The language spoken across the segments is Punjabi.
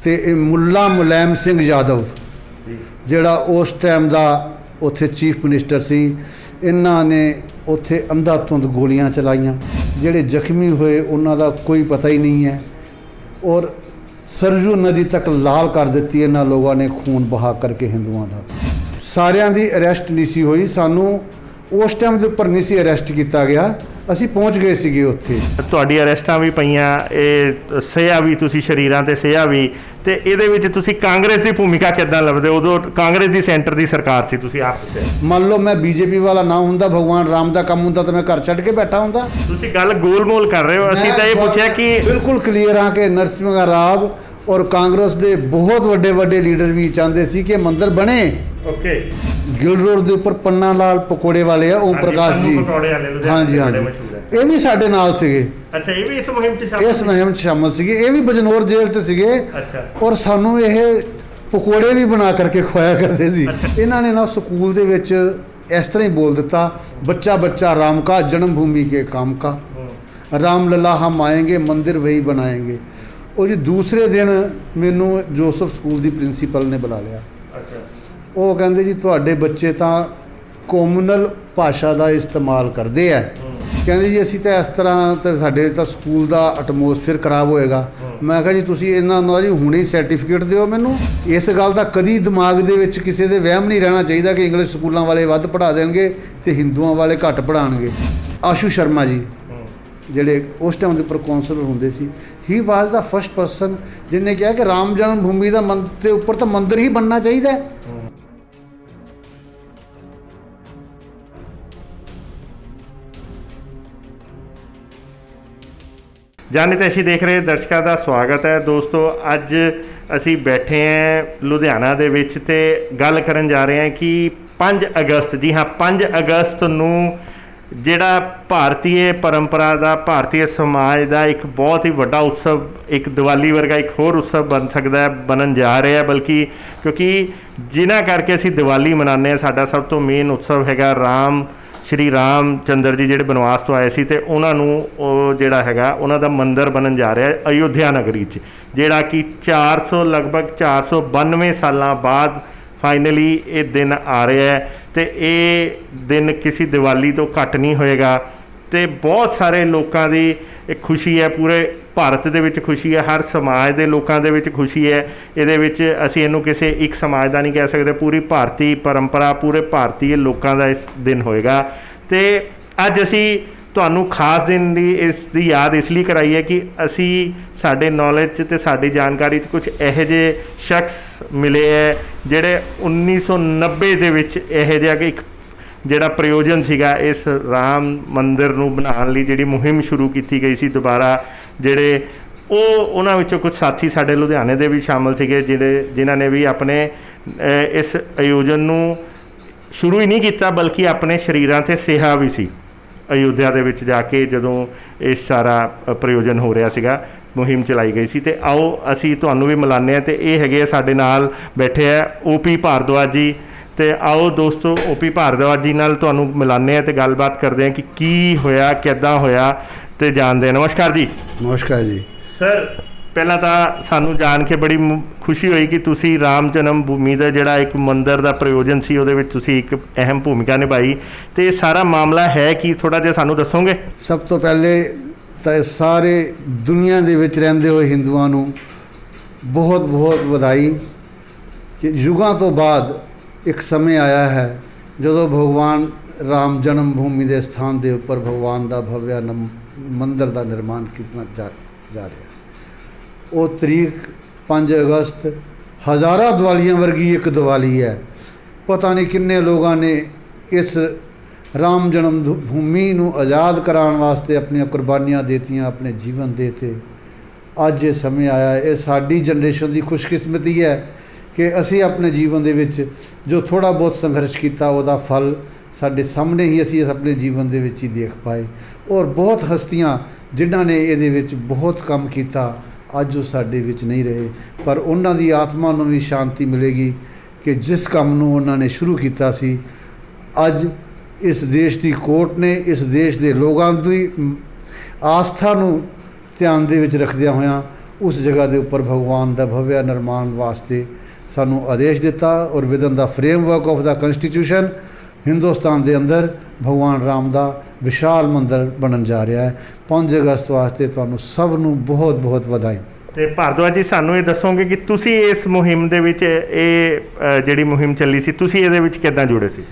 ਤੇ ਇਹ ਮੁੱਲਾ ਮੁਲਾਇਮ ਸਿੰਘ ਯਾਦਵ ਜਿਹੜਾ ਉਸ ਟਾਈਮ ਦਾ ਉੱਥੇ ਚੀਫ ਮਿਨਿਸਟਰ ਸੀ, ਇਹਨਾਂ ਨੇ ਉੱਥੇ ਅੰਧਾਧੁੰਦ ਗੋਲੀਆਂ ਚਲਾਈਆਂ। ਜਿਹੜੇ ਜ਼ਖਮੀ ਹੋਏ ਉਹਨਾਂ ਦਾ ਕੋਈ ਪਤਾ ਹੀ ਨਹੀਂ ਹੈ, ਔਰ सरजू नदी तक लाल कर दी इन्होंने लोगों ने खून बहा करके हिंदुओं का। सारिਆਂ ਦੀ अरेस्ट नहीं सी हुई, सानू उस टाइम के उपर नहीं सी अरेस्ट किया गया, ਅਸੀਂ पहुँच गए ਸੀਗੇ ਉੱਥੇ। ਤੁਹਾਡੀ ਅਰੈਸਟਾਂ ਵੀ ਪਈਆਂ, ਇਹ ਸਿਆ ਵੀ ਤੁਸੀਂ ਸ਼ਰੀਰਾਂ ਤੇ ਸਿਆ ਵੀ, ਤੇ ਇਹਦੇ ਵਿੱਚ ਤੁਸੀਂ ਕਾਂਗਰਸ ਦੀ ਭੂਮਿਕਾ ਕਿੱਦਾਂ ਲੱਭਦੇ? ਉਦੋਂ ਕਾਂਗਰਸ ਦੀ ਸੈਂਟਰ ਦੀ ਸਰਕਾਰ ਸੀ, ਤੁਸੀਂ ਆਪ ਦੱਸਿਆ। ਮੰਨ ਲਓ ਮੈਂ ਬੀਜੇਪੀ ਵਾਲਾ ਨਾ ਹੁੰਦਾ, ਭਗਵਾਨ ਰਾਮ ਦਾ ਕੰਮ ਹੁੰਦਾ ਤਾਂ ਮੈਂ ਘਰ ਛੱਡ ਕੇ ਬੈਠਾ ਹੁੰਦਾ। ਤੁਸੀਂ ਗੱਲ ਗੋਲਮੋਲ ਕਰ ਰਹੇ ਹੋ। ਅਸੀਂ ਤਾਂ ਇਹ ਪੁੱਛਿਆ ਕਿ ਬਿਲਕੁਲ ਕਲੀਅਰ ਹਾਂ ਕਿ ਨਰਸਿਮਹਾ ਰਾਵ और कांग्रेस के बहुत वड्डे वड्डे लीडर भी चाहते सी कि मंदिर बने। ओके, गिल रोड के उपर पन्ना लाल पकौड़े वाले आ, ओम प्रकाश जी, हाँ जी हाँ जी, ये भी साडे नाल सीगे। अच्छा, ये भी इस मुहिम च शामिल, इस मुहिम च शामिल सीगे, ये भी बजनौर जेल च सीगे। अच्छा, और सानू ये पकौड़े भी बना करके खुआया करते सी। इन्होंने ना स्कूल दे विच इस तरह ही बोल दिता, बच्चा बच्चा राम का, जन्मभूमि के काम का, राम लला हम आएंगे, मंदिर वही बनाएंगे। और जी दूसरे दिन मैनू जोसफ स्कूल की प्रिंसीपल ने बुला लिया। वो कहते जी तुहाडे बच्चे तो कॉमनल भाषा का इस्तेमाल करते हैं, कहते जी असी तो इस तरह तो साडे तो स्कूल का एटमोसफेयर खराब होएगा। मैं कहा जी तुसीं इन्हां जी हुणे ही सर्टिफिकेट दिओ मैनू। इस गल का कदी दिमाग दे विच किसी दे वहम नहीं रहना चाहिए कि इंग्लिश स्कूलों वाले वध पढ़ा देणगे ते हिंदुओं वाले घट पढ़ाणगे। आशू शर्मा जी ਜਿਹੜੇ ਉਸ ਟਾਈਮ ਦੇ ਉੱਪਰ ਕੌਂਸਲਰ ਹੁੰਦੇ ਸੀ, ਹੀ ਵਾਜ਼ ਦਾ ਫਸਟ ਪਰਸਨ ਜਿਹਨੇ ਕਿਹਾ ਕਿ ਰਾਮ ਜਨਮ ਭੂਮੀ ਦਾ ਦੇ ਉੱਪਰ ਤਾਂ ਮੰਦਿਰ ਹੀ ਬਣਨਾ ਚਾਹੀਦਾ ਹੈ। ਜਾਨੀ ਤੇ ਅਸੀਂ ਦੇਖ ਰਹੇ ਦਰਸ਼ਕਾਂ ਦਾ ਸਵਾਗਤ ਹੈ। ਦੋਸਤੋ, ਅੱਜ ਅਸੀਂ ਬੈਠੇ ਹਾਂ ਲੁਧਿਆਣਾ ਦੇ ਵਿੱਚ ਤੇ ਗੱਲ ਕਰਨ ਜਾ ਰਹੇ ਹਾਂ ਕਿ 5 ਅਗਸਤ, ਜੀ ਹਾਂ 5 ਅਗਸਤ ਨੂੰ ਜਿਹੜਾ ਭਾਰਤੀ ਪਰੰਪਰਾ ਦਾ, ਭਾਰਤੀ ਸਮਾਜ ਦਾ ਇੱਕ ਬਹੁਤ ਹੀ ਵੱਡਾ ਉਤਸਵ, ਇੱਕ ਦੀਵਾਲੀ ਵਰਗਾ ਇੱਕ ਹੋਰ ਉਤਸਵ ਬਣ ਸਕਦਾ, ਬਣਨ ਜਾ ਰਿਹਾ। ਬਲਕਿ ਕਿਉਂਕਿ ਜਿਨ੍ਹਾਂ ਕਰਕੇ ਅਸੀਂ ਦੀਵਾਲੀ ਮਨਾਉਂਦੇ ਹਾਂ, ਸਾਡਾ ਸਭ ਤੋਂ ਮੇਨ ਉਤਸਵ ਹੈਗਾ ਸ਼੍ਰੀ ਰਾਮ ਚੰਦਰ ਜੀ, ਜਿਹੜੇ ਬਨਵਾਸ ਤੋਂ ਆਏ ਸੀ, ਅਤੇ ਉਹਨਾਂ ਨੂੰ ਉਹ ਜਿਹੜਾ ਹੈਗਾ ਉਹਨਾਂ ਦਾ ਮੰਦਿਰ ਬਣਨ ਜਾ ਰਿਹਾ ਅਯੋਧਿਆ ਨਗਰੀ 'ਚ, ਜਿਹੜਾ ਕਿ ਲਗਭਗ 492 ਸਾਲਾਂ ਬਾਅਦ ਫਾਈਨਲੀ ਇਹ ਦਿਨ ਆ ਰਿਹਾ ਹੈ। ਤੇ ਇਹ ਦਿਨ ਕਿਸੇ ਦੀਵਾਲੀ ਤੋਂ ਘੱਟ ਨਹੀਂ ਹੋਏਗਾ ਤੇ ਬਹੁਤ ਸਾਰੇ ਲੋਕਾਂ ਦੀ ਇੱਕ ਖੁਸ਼ੀ ਹੈ, ਪੂਰੇ ਭਾਰਤ ਦੇ ਵਿੱਚ ਖੁਸ਼ੀ ਹੈ, ਹਰ ਸਮਾਜ ਦੇ ਲੋਕਾਂ ਦੇ ਵਿੱਚ ਖੁਸ਼ੀ ਹੈ। ਇਹਦੇ ਵਿੱਚ ਅਸੀਂ ਇਹਨੂੰ ਕਿਸੇ ਇੱਕ ਸਮਾਜ ਦਾ ਨਹੀਂ ਕਹਿ ਸਕਦੇ, ਪੂਰੀ ਭਾਰਤੀ ਪਰੰਪਰਾ, ਪੂਰੇ ਭਾਰਤੀ ਲੋਕਾਂ ਦਾ ਇਸ ਦਿਨ ਹੋਏਗਾ। ਤੇ ਅੱਜ ਅਸੀਂ ਤੁਹਾਨੂੰ ਖਾਸ ਦਿਨ ਦੀ ਇਸ ਦੀ ਯਾਦ ਇਸ ਲਈ ਕਰਾਈ ਹੈ ਕਿ ਅਸੀਂ ਸਾਡੇ ਨੌਲੇਜ 'ਚ ਅਤੇ ਸਾਡੀ ਜਾਣਕਾਰੀ 'ਚ ਕੁਛ ਇਹੋ ਜਿਹੇ ਸ਼ਖਸ ਮਿਲੇ ਹੈ ਜਿਹੜੇ 1990 ਦੇ ਵਿੱਚ ਇਹੋ ਜਿਹਾ ਕਿ ਇੱਕ ਜਿਹੜਾ ਪ੍ਰਯੋਜਨ ਸੀਗਾ ਇਸ ਰਾਮ ਮੰਦਿਰ ਨੂੰ ਬਣਾਉਣ ਲਈ ਜਿਹੜੀ ਮੁਹਿੰਮ ਸ਼ੁਰੂ ਕੀਤੀ ਗਈ ਸੀ ਦੁਬਾਰਾ, ਜਿਹੜੇ ਉਹਨਾਂ ਵਿੱਚੋਂ ਕੁਝ ਸਾਥੀ ਸਾਡੇ ਲੁਧਿਆਣੇ ਦੇ ਵੀ ਸ਼ਾਮਲ ਸੀਗੇ, ਜਿਨ੍ਹਾਂ ਨੇ ਵੀ ਆਪਣੇ ਇਸ ਆਯੋਜਨ ਨੂੰ ਸ਼ੁਰੂ ਹੀ ਨਹੀਂ ਕੀਤਾ ਬਲਕਿ ਆਪਣੇ ਸਰੀਰਾਂ 'ਤੇ ਸਿਹਾ ਵੀ ਸੀ। ਅਯੋਧਿਆ ਦੇ ਵਿੱਚ ਜਾ ਕੇ ਜਦੋਂ ਇਹ ਸਾਰਾ ਪ੍ਰਯੋਜਨ ਹੋ ਰਿਹਾ ਸੀਗਾ, ਮੁਹਿੰਮ ਚਲਾਈ ਗਈ ਸੀ। ਅਤੇ ਆਓ ਅਸੀਂ ਤੁਹਾਨੂੰ ਵੀ ਮਿਲਾਉਂਦੇ ਹਾਂ। ਅਤੇ ਇਹ ਹੈਗੇ ਸਾਡੇ ਨਾਲ ਬੈਠੇ ਹੈ OP ਭਾਰਦਵਾਜ ਜੀ। ਅਤੇ ਆਓ ਦੋਸਤੋ OP ਭਾਰਦਵਾਜ ਜੀ ਨਾਲ ਤੁਹਾਨੂੰ ਮਿਲਾਉਂਦੇ ਹਾਂ ਅਤੇ ਗੱਲਬਾਤ ਕਰਦੇ ਹਾਂ ਕਿ ਕੀ ਹੋਇਆ, ਕਿੱਦਾਂ ਹੋਇਆ, ਅਤੇ ਜਾਣਦੇ ਹਾਂ। ਨਮਸਕਾਰ ਜੀ। ਨਮਸਕਾਰ ਜੀ। ਸਰ, ਪਹਿਲਾਂ ਤਾਂ ਸਾਨੂੰ ਜਾਣ ਕੇ ਬੜੀ ਖੁਸ਼ੀ ਹੋਈ ਕਿ ਤੁਸੀਂ ਰਾਮ ਜਨਮ ਭੂਮੀ ਦਾ ਜਿਹੜਾ ਇੱਕ ਮੰਦਿਰ ਦਾ ਪ੍ਰਯੋਜਨ ਸੀ ਉਹਦੇ ਵਿੱਚ ਤੁਸੀਂ ਇੱਕ ਅਹਿਮ ਭੂਮਿਕਾ ਨਿਭਾਈ, ਅਤੇ ਇਹ ਸਾਰਾ ਮਾਮਲਾ ਹੈ ਕੀ, ਥੋੜ੍ਹਾ ਜਿਹਾ ਸਾਨੂੰ ਦੱਸੋਗੇ? ਸਭ ਤੋਂ ਪਹਿਲੇ ਤਾਂ ਸਾਰੇ ਦੁਨੀਆ ਦੇ ਵਿੱਚ ਰਹਿੰਦੇ ਹੋਏ ਹਿੰਦੂਆਂ ਨੂੰ ਬਹੁਤ ਬਹੁਤ ਵਧਾਈ ਕਿ ਯੁੱਗਾਂ ਤੋਂ ਬਾਅਦ ਇੱਕ ਸਮੇਂ ਆਇਆ ਹੈ ਜਦੋਂ ਭਗਵਾਨ ਰਾਮ ਜਨਮ ਭੂਮੀ ਦੇ ਸਥਾਨ ਦੇ ਉੱਪਰ ਭਗਵਾਨ ਦਾ ਭਵਯ ਮੰਦਿਰ ਦਾ ਨਿਰਮਾਣ ਕੀਤਾ ਜਾ ਰਿਹਾ। ਉਹ ਤਰੀਕ 5 ਅਗਸਤ ਹਜ਼ਾਰਾਂ ਦੀਵਾਲੀਆਂ ਵਰਗੀ ਇੱਕ ਦੀਵਾਲੀ ਹੈ। ਪਤਾ ਨਹੀਂ ਕਿੰਨੇ ਲੋਕਾਂ ਨੇ ਇਸ ਰਾਮ ਜਨਮ ਭੂਮੀ ਨੂੰ ਆਜ਼ਾਦ ਕਰਾਉਣ ਵਾਸਤੇ ਆਪਣੀਆਂ ਕੁਰਬਾਨੀਆਂ ਦਿੱਤੀਆਂ, ਆਪਣੇ ਜੀਵਨ ਦੇਤੇ। ਅੱਜ ਇਹ ਸਮੇਂ ਆਇਆ, ਇਹ ਸਾਡੀ ਜਨਰੇਸ਼ਨ ਦੀ ਖੁਸ਼ਕਿਸਮਤੀ ਹੈ ਕਿ ਅਸੀਂ ਆਪਣੇ ਜੀਵਨ ਦੇ ਵਿੱਚ ਜੋ ਥੋੜ੍ਹਾ ਬਹੁਤ ਸੰਘਰਸ਼ ਕੀਤਾ ਉਹਦਾ ਫਲ ਸਾਡੇ ਸਾਹਮਣੇ ਹੀ ਅਸੀਂ ਆਪਣੇ ਜੀਵਨ ਦੇ ਵਿੱਚ ਹੀ ਦੇਖ ਪਾਏ। ਔਰ ਬਹੁਤ ਹਸਤੀਆਂ ਜਿਨ੍ਹਾਂ ਨੇ ਇਹਦੇ ਵਿੱਚ ਬਹੁਤ ਕੰਮ ਕੀਤਾ ਅੱਜ ਉਹ ਸਾਡੇ ਵਿੱਚ ਨਹੀਂ ਰਹੇ, ਪਰ ਉਹਨਾਂ ਦੀ ਆਤਮਾ ਨੂੰ ਵੀ ਸ਼ਾਂਤੀ ਮਿਲੇਗੀ ਕਿ ਜਿਸ ਕੰਮ ਨੂੰ ਉਹਨਾਂ ਨੇ ਸ਼ੁਰੂ ਕੀਤਾ ਸੀ, ਅੱਜ ਇਸ ਦੇਸ਼ ਦੀ ਕੋਰਟ ਨੇ ਇਸ ਦੇਸ਼ ਦੇ ਲੋਕਾਂ ਦੀ ਆਸਥਾ ਨੂੰ ਧਿਆਨ ਦੇ ਵਿੱਚ ਰੱਖਦਿਆਂ ਹੋਇਆਂ ਉਸ ਜਗ੍ਹਾ ਦੇ ਉੱਪਰ ਭਗਵਾਨ ਦਾ ਭਵਯ ਨਿਰਮਾਣ ਵਾਸਤੇ ਸਾਨੂੰ ਆਦੇਸ਼ ਦਿੱਤਾ ਔਰ ਵਿਦਨ ਦਾ ਫਰੇਮਵਰਕ ਆਫ ਦਾ ਕੰਸਟੀਟਿਊਸ਼ਨ ਹਿੰਦੁਸਤਾਨ ਦੇ ਅੰਦਰ ਭਗਵਾਨ ਰਾਮ ਦਾ ਵਿਸ਼ਾਲ ਮੰਦਰ ਬਣਨ ਜਾ ਰਿਹਾ ਹੈ। 5 ਅਗਸਤ ਵਾਸਤੇ ਤੁਹਾਨੂੰ ਸਭ ਨੂੰ ਬਹੁਤ ਬਹੁਤ ਵਧਾਈ। ਤੇ ਭਾਰਦਵਾਜ ਜੀ, ਸਾਨੂੰ ਇਹ ਦੱਸੋਗੇ ਕਿ ਤੁਸੀਂ ਇਸ ਮੁਹਿੰਮ ਦੇ ਵਿੱਚ, ਇਹ ਜਿਹੜੀ ਮੁਹਿੰਮ ਚੱਲੀ ਸੀ, ਤੁਸੀਂ ਇਹਦੇ ਵਿੱਚ ਕਿੱਦਾਂ ਜੁੜੇ ਸੀ?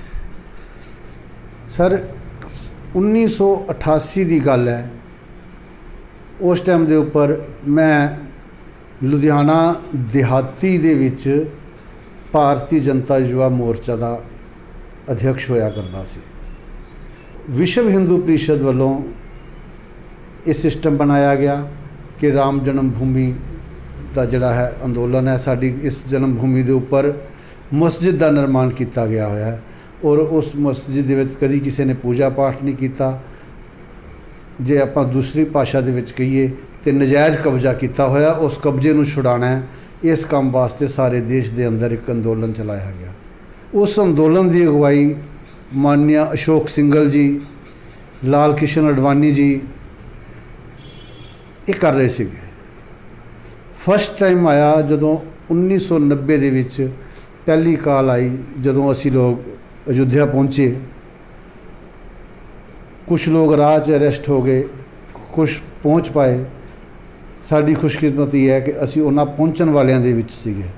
ਸਰ 1988 ਦੀ ਗੱਲ ਹੈ। ਉਸ ਟਾਈਮ ਦੇ ਉੱਪਰ ਮੈਂ ਲੁਧਿਆਣਾ ਦਿਹਾਤੀ ਦੇ ਵਿੱਚ ਭਾਰਤੀ ਜਨਤਾ ਯੁਵਾ ਮੋਰਚਾ ਦਾ ਅਧਿਕਸ਼ ਹੋਇਆ ਕਰਦਾ ਸੀ। ਵਿਸ਼ਵ ਹਿੰਦੂ ਪ੍ਰੀਸ਼ਦ ਵੱਲੋਂ ਇਹ ਸਿਸਟਮ ਬਣਾਇਆ ਗਿਆ ਕਿ ਰਾਮ ਜਨਮ ਭੂਮੀ ਦਾ ਜਿਹੜਾ ਹੈ ਅੰਦੋਲਨ ਹੈ, ਸਾਡੀ ਇਸ ਜਨਮ ਭੂਮੀ ਦੇ ਉੱਪਰ ਮਸਜਿਦ ਦਾ ਨਿਰਮਾਣ ਕੀਤਾ ਗਿਆ ਹੋਇਆ ਹੈ ਔਰ ਉਸ ਮਸਜਿਦ ਦੇ ਵਿੱਚ ਕਦੀ ਕਿਸੇ ਨੇ ਪੂਜਾ ਪਾਠ ਨਹੀਂ ਕੀਤਾ। ਜੇ ਆਪਾਂ ਦੂਸਰੀ ਭਾਸ਼ਾ ਦੇ ਵਿੱਚ ਕਹੀਏ ਤੇ ਨਜਾਇਜ਼ ਕਬਜ਼ਾ ਕੀਤਾ ਹੋਇਆ, ਉਸ ਕਬਜ਼ੇ ਨੂੰ ਛੁਡਾਉਣਾ ਹੈ। ਇਸ ਕੰਮ ਵਾਸਤੇ ਸਾਰੇ ਦੇਸ਼ ਦੇ ਅੰਦਰ ਇੱਕ ਅੰਦੋਲਨ ਚਲਾਇਆ ਗਿਆ। ਉਸ ਅੰਦੋਲਨ ਦੀ ਅਗਵਾਈ ਮਾਨਯ ਅਸ਼ੋਕ ਸਿੰਘਲ ਜੀ, ਲਾਲ ਕ੍ਰਿਸ਼ਨ ਅਡਵਾਨੀ ਜੀ ਇਹ ਕਰ ਰਹੇ ਸੀਗੇ। ਫਸਟ ਟਾਈਮ ਆਇਆ ਜਦੋਂ 1990 ਦੇ ਵਿੱਚ ਪਹਿਲੀ ਕਾਲ ਆਈ, ਜਦੋਂ ਅਸੀਂ ਲੋਕ ਅਯੁੱਧਿਆ ਪਹੁੰਚੇ। ਕੁਛ ਲੋਕ ਰਾਹ 'ਚ ਅਰੈਸਟ ਹੋ ਗਏ, ਕੁਛ ਪਹੁੰਚ ਪਾਏ। ਸਾਡੀ ਖੁਸ਼ਕਿਸਮਤੀ ਹੈ ਕਿ ਅਸੀਂ ਉਹਨਾਂ ਪਹੁੰਚਣ ਵਾਲਿਆਂ ਦੇ ਵਿੱਚ ਸੀਗੇ।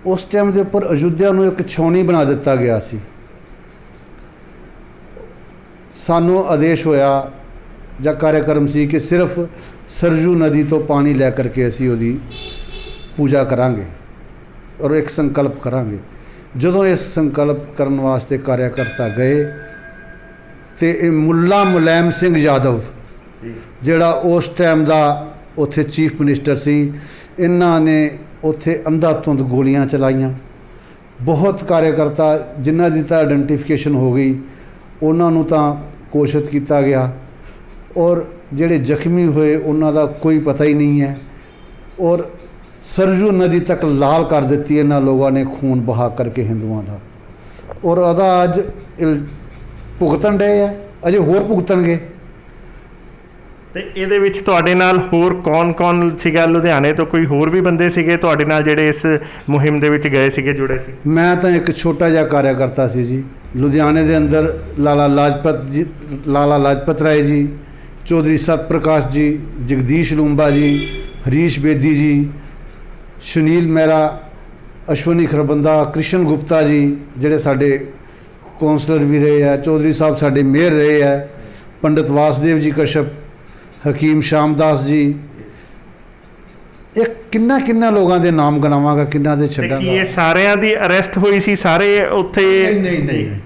ਉਸ ਟਾਈਮ ਦੇ ਉੱਪਰ ਅਯੁੱਧਿਆ ਨੂੰ ਇੱਕ ਛਾਉਣੀ ਬਣਾ ਦਿੱਤਾ ਗਿਆ ਸੀ। ਸਾਨੂੰ ਆਦੇਸ਼ ਹੋਇਆ ਜਾਂ ਕਾਰਿਆਕਰਮ ਸੀ ਕਿ ਸਿਰਫ ਸਰਜੂ ਨਦੀ ਤੋਂ ਪਾਣੀ ਲੈ ਕਰਕੇ ਅਸੀਂ ਉਹਦੀ ਪੂਜਾ ਕਰਾਂਗੇ ਔਰ ਇੱਕ ਸੰਕਲਪ ਕਰਾਂਗੇ। ਜਦੋਂ ਇਸ ਸੰਕਲਪ ਕਰਨ ਵਾਸਤੇ ਕਾਰਿਆਕਰਤਾ ਗਏ ਤੇ ਇਹ ਮੁੱਲਾ ਮੁਲਾਇਮ ਸਿੰਘ ਯਾਦਵ, ਜਿਹੜਾ ਉਸ ਟਾਈਮ ਦਾ ਉੱਥੇ ਚੀਫ ਮਿਨਿਸਟਰ ਸੀ, ਇਹਨਾਂ ਨੇ ਉੱਥੇ ਅੰਧਾਧੁੰਦ ਗੋਲੀਆਂ ਚਲਾਈਆਂ। ਬਹੁਤ ਕਾਰਿਆਕਰਤਾ ਜਿਨ੍ਹਾਂ ਦੀ ਤਾਂ ਆਇਡੈਂਟੀਫਿਕੇਸ਼ਨ ਹੋ ਗਈ, ਉਹਨਾਂ ਨੂੰ ਤਾਂ ਘੋਸ਼ਿਤ ਕੀਤਾ ਗਿਆ ਔਰ ਜਿਹੜੇ ਜ਼ਖਮੀ ਹੋਏ ਉਹਨਾਂ ਦਾ ਕੋਈ ਪਤਾ ਹੀ ਨਹੀਂ ਹੈ। ਔਰ ਸਰਜੂ ਨਦੀ ਤੱਕ ਲਾਲ ਕਰ ਦਿੱਤੀ ਇਹਨਾਂ ਲੋਕਾਂ ਨੇ ਖੂਨ ਬਹਾ ਕਰਕੇ ਹਿੰਦੂਆਂ ਦਾ। ਔਰ ਉਹਦਾ ਅੱਜ ਭੁਗਤਣ ਡਏ ਆ, ਅਜੇ ਹੋਰ ਭੁਗਤਣਗੇ। ਤੇ ਇਹਦੇ ਵਿੱਚ ਤੁਹਾਡੇ ਨਾਲ ਹੋਰ ਕੌਣ ਸੀਗਾ? ਲੁਧਿਆਣੇ ਤੋਂ ਕੋਈ ਹੋਰ ਵੀ ਬੰਦੇ ਸੀਗੇ ਤੁਹਾਡੇ ਨਾਲ ਜਿਹੜੇ ਇਸ ਮੁਹਿੰਮ ਦੇ ਵਿੱਚ ਗਏ ਸੀਗੇ, ਜੁੜੇ ਸੀ? ਮੈਂ ਤਾਂ ਇੱਕ ਛੋਟਾ ਜਿਹਾ ਕਾਰਿਆਕਰਤਾ ਸੀ ਜੀ। ਲੁਧਿਆਣੇ ਦੇ ਅੰਦਰ ਲਾਲਾ ਲਾਜਪਤ ਰਾਏ ਜੀ, ਚੌਧਰੀ ਸਤ ਪ੍ਰਕਾਸ਼ ਜੀ, ਜਗਦੀਸ਼ ਲੂੰਬਾ ਜੀ, ਹਰੀਸ਼ ਬੇਦੀ ਜੀ, ਸੁਨੀਲ ਮਹਿਰਾ, ਅਸ਼ਵਨੀ ਖਰਬੰਦਾ, ਕ੍ਰਿਸ਼ਨ ਗੁਪਤਾ ਜੀ ਜਿਹੜੇ ਸਾਡੇ ਕੌਂਸਲਰ ਵੀ ਰਹੇ ਹੈ, ਚੌਧਰੀ ਸਾਹਿਬ ਸਾਡੇ ਮੇਅਰ ਰਹੇ ਹੈ, ਪੰਡਿਤ ਵਾਸਦੇਵ ਜੀ ਕਸ਼ਪ, ਹਕੀਮ ਸ਼ਾਮਦਾਸ ਜੀ। ਇਹ ਕਿੰਨਾ ਲੋਕਾਂ ਦੇ ਨਾਮ ਗਿਣਾਵਾਂਗਾ, ਕਿੰਨਾ ਦੇ ਛੱਡਾਂਗਾ। ਕੀ ਇਹ ਸਾਰਿਆਂ ਦੀ ਅਰੈਸਟ ਹੋਈ ਸੀ? ਸਾਰੇ ਉੱਥੇ? ਨਹੀਂ,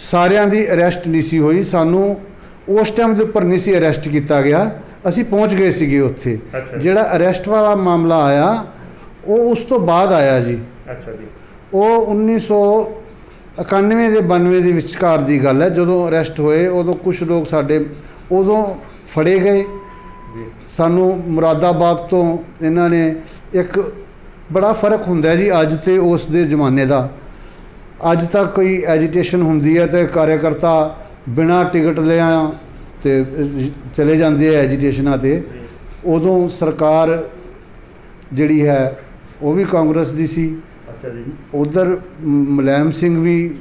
ਸਾਰਿਆਂ ਦੀ ਅਰੈਸਟ ਨਹੀਂ ਸੀ ਹੋਈ। ਸਾਨੂੰ ਉਸ ਟਾਈਮ ਦੇ ਉੱਪਰ ਨਹੀਂ ਸੀ ਅਰੈਸਟ ਕੀਤਾ ਗਿਆ, ਅਸੀਂ ਪਹੁੰਚ ਗਏ ਸੀਗੇ ਉੱਥੇ। ਜਿਹੜਾ ਅਰੈਸਟ ਵਾਲਾ ਮਾਮਲਾ ਆਇਆ ਉਹ ਉਸ ਤੋਂ ਬਾਅਦ ਆਇਆ ਜੀ। ਅੱਛਾ ਜੀ। ਉਹ 1991 ਦੇ 92 ਦੇ ਵਿਚਕਾਰ ਦੀ ਗੱਲ ਹੈ। ਜਦੋਂ ਅਰੈਸਟ ਹੋਏ ਉਦੋਂ ਕੁਝ ਲੋਕ ਸਾਡੇ ਉਦੋਂ ਫੜੇ ਗਏ। ਸਾਨੂੰ ਮੁਰਾਦਾਬਾਦ ਤੋਂ ਇਹਨਾਂ ਨੇ, ਇੱਕ ਬੜਾ ਫਰਕ ਹੁੰਦਾ ਜੀ ਅੱਜ ਤੇ ਉਸ ਦੇ ਜ਼ਮਾਨੇ ਦਾ। ਅੱਜ ਤੱਕ ਕੋਈ ਐਜੀਟੇਸ਼ਨ ਹੁੰਦੀ ਹੈ ਤੇ ਕਾਰਿਆਕਰਤਾ ਬਿਨਾਂ ਟਿਕਟ ਲਿਆ ਤੇ ਚਲੇ ਜਾਂਦੇ ਆ ਐਜੀਟੇਸ਼ਨਾਂ 'ਤੇ। ਉਦੋਂ ਸਰਕਾਰ ਜਿਹੜੀ ਹੈ ਉਹ ਵੀ ਕਾਂਗਰਸ ਦੀ ਸੀ। ਅੱਛਾ ਜੀ। ਉਧਰ ਮੁਲਾਇਮ ਸਿੰਘ ਵੀ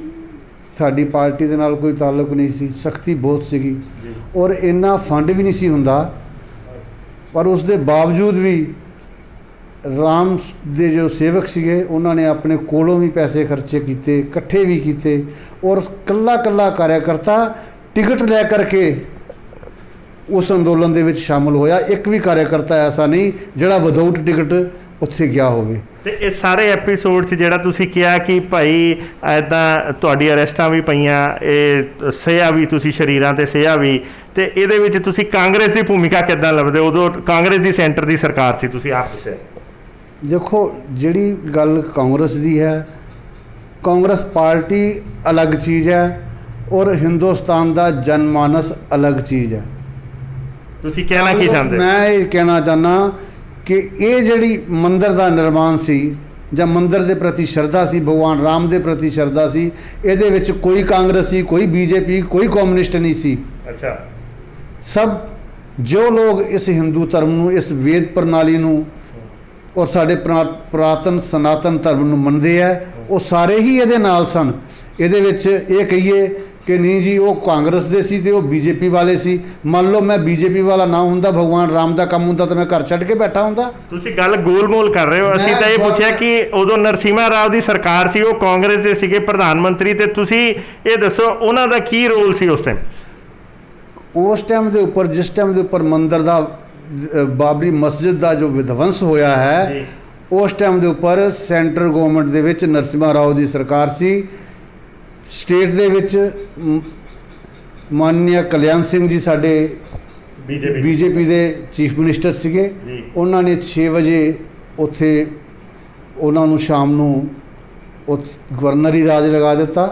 ਸਾਡੀ ਪਾਰਟੀ ਦੇ ਨਾਲ ਕੋਈ ਤਾਲੁਕ ਨਹੀਂ ਸੀ। ਸਖਤੀ ਬਹੁਤ ਸੀਗੀ ਔਰ ਇੰਨਾ ਫੰਡ ਵੀ ਨਹੀਂ ਸੀ ਹੁੰਦਾ, ਪਰ ਉਸ ਦੇ ਬਾਵਜੂਦ ਵੀ ਰਾਮ ਦੇ ਜੋ ਸੇਵਕ ਸੀਗੇ ਉਹਨਾਂ ਨੇ ਆਪਣੇ ਕੋਲੋਂ ਵੀ ਪੈਸੇ ਖਰਚੇ ਕੀਤੇ, ਇਕੱਠੇ ਵੀ ਕੀਤੇ ਔਰ ਕੱਲਾ ਕਾਰਿਆਕਰਤਾ ਟਿਕਟ ਲੈ ਕਰਕੇ ਉਸ ਅੰਦੋਲਨ ਦੇ ਵਿੱਚ ਸ਼ਾਮਲ ਹੋਇਆ। ਇੱਕ ਵੀ ਕਾਰਿਆਕਰਤਾ ਐਸਾ ਨਹੀਂ ਜਿਹੜਾ ਵਿਦਆਊਟ ਟਿਕਟ ਉੱਥੇ ਗਿਆ ਹੋਵੇ। ਤੇ ਇਹ ਸਾਰੇ ਐਪੀਸੋਡ 'ਚ ਜਿਹੜਾ ਤੁਸੀਂ ਕਿਹਾ ਕਿ ਭਾਈ ਇੱਦਾਂ ਤੁਹਾਡੀ ਅਰੈਸਟਾਂ ਵੀ ਪਈਆਂ, ਇਹ ਸਿਆ ਵੀ, ਤੁਸੀਂ ਸਰੀਰਾਂ 'ਤੇ ਸਿਆ ਵੀ, ਤੇ ਇਹਦੇ ਵਿੱਚ ਤੁਸੀਂ ਕਾਂਗਰਸ ਦੀ ਭੂਮਿਕਾ ਕਿੱਦਾਂ ਲੱਭਦੇ? ਉਦੋਂ ਕਾਂਗਰਸ ਦੀ ਸੈਂਟਰ ਦੀ ਸਰਕਾਰ ਸੀ, ਤੁਸੀਂ ਆਪ ਦੱਸਿਆ। ਦੇਖੋ, ਜਿਹੜੀ ਗੱਲ ਕਾਂਗਰਸ ਦੀ ਹੈ, ਕਾਂਗਰਸ ਪਾਰਟੀ ਅਲੱਗ ਚੀਜ਼ ਹੈ ਔਰ ਹਿੰਦੁਸਤਾਨ ਦਾ ਜਨਮਾਨਸ ਅਲੱਗ ਚੀਜ਼ ਹੈ। ਤੁਸੀਂ ਕਹਿਣਾ ਕੀ ਚਾਹੁੰਦੇ? ਮੈਂ ਇਹ ਕਹਿਣਾ ਚਾਹੁੰਦਾ ਕਿ ਇਹ ਜਿਹੜੀ ਮੰਦਰ ਦਾ ਨਿਰਮਾਣ ਸੀ ਜਾਂ ਮੰਦਰ ਦੇ ਪ੍ਰਤੀ ਸ਼ਰਧਾ ਸੀ, ਭਗਵਾਨ ਰਾਮ ਦੇ ਪ੍ਰਤੀ ਸ਼ਰਧਾ ਸੀ, ਇਹਦੇ ਵਿੱਚ ਕੋਈ ਕਾਂਗਰਸੀ, ਕੋਈ ਬੀਜੇਪੀ, ਕੋਈ ਕਮਿਊਨਿਸਟ ਨਹੀਂ ਸੀ। ਅੱਛਾ। ਸਭ ਜੋ ਲੋਕ ਇਸ ਹਿੰਦੂ ਧਰਮ ਨੂੰ, ਇਸ ਵੇਦ ਪ੍ਰਣਾਲੀ ਨੂੰ ਔਰ ਸਾਡੇ ਪੁਰਾਤਨ ਸਨਾਤਨ ਧਰਮ ਨੂੰ ਮੰਨਦੇ ਆ, ਉਹ ਸਾਰੇ ਹੀ ਇਹਦੇ ਨਾਲ ਸਨ। ਇਹਦੇ ਵਿੱਚ ਇਹ ਕਹੀਏ ਕਿ ਨਹੀਂ ਜੀ ਉਹ ਕਾਂਗਰਸ ਦੇ ਸੀ ਤੇ ਉਹ ਬੀਜੇਪੀ ਵਾਲੇ ਸੀ। ਮੰਨ ਲਓ ਮੈਂ ਬੀਜੇਪੀ ਵਾਲਾ ਨਾ ਹੁੰਦਾ, ਭਗਵਾਨ ਰਾਮ ਦਾ ਕੰਮ ਹੁੰਦਾ ਤਾਂ ਮੈਂ ਘਰ ਛੱਡ ਕੇ ਬੈਠਾ ਹੁੰਦਾ। ਤੁਸੀਂ ਗੱਲ ਗੋਲ-ਮੋਲ ਕਰ ਰਹੇ ਹੋ। ਅਸੀਂ ਤਾਂ ਇਹ ਪੁੱਛਿਆ ਕਿ ਉਦੋਂ ਨਰਸਿਮਹਾ ਰਾਓ ਦੀ ਸਰਕਾਰ ਸੀ, ਉਹ ਕਾਂਗਰਸ ਦੇ ਸੀਗੇ ਪ੍ਰਧਾਨ ਮੰਤਰੀ, ਤੇ ਤੁਸੀਂ ਇਹ ਦੱਸੋ ਉਹਨਾਂ ਦਾ ਕੀ ਰੋਲ ਸੀ ਉਸ ਟਾਈਮ? ਉਸ ਟਾਈਮ ਦੇ ਉੱਪਰ, ਜਿਸ ਟਾਈਮ ਦੇ ਉੱਪਰ ਮੰਦਿਰ ਦਾ ਬਾਬਰੀ ਮਸਜਿਦ ਦਾ ਜੋ ਵਿਧਵੰਸ ਹੋਇਆ ਹੈ, ਉਸ ਟਾਈਮ ਦੇ ਉੱਪਰ ਸੈਂਟਰਲ ਗਵਰਨਮੈਂਟ ਦੇ ਵਿੱਚ ਨਰਸਿਮਹਾ ਰਾਓ ਦੀ ਸਰਕਾਰ ਸੀ। ਸਟੇਟ ਦੇ ਵਿੱਚ ਮਾਨਨੀय ਕਲਿਆਣ ਸਿੰਘ ਜੀ ਸਾਡੇ ਬੀਜੇਪੀ ਦੇ ਚੀਫ ਮਿਨਿਸਟਰ ਸੀਗੇ। ਉਹਨਾਂ ਨੇ 6 ਵਜੇ ਉੱਥੇ ਉਹਨਾਂ ਨੂੰ ਸ਼ਾਮ ਨੂੰ ਗਵਰਨਰੀ ਰਾਜ ਲਗਾ ਦਿੱਤਾ।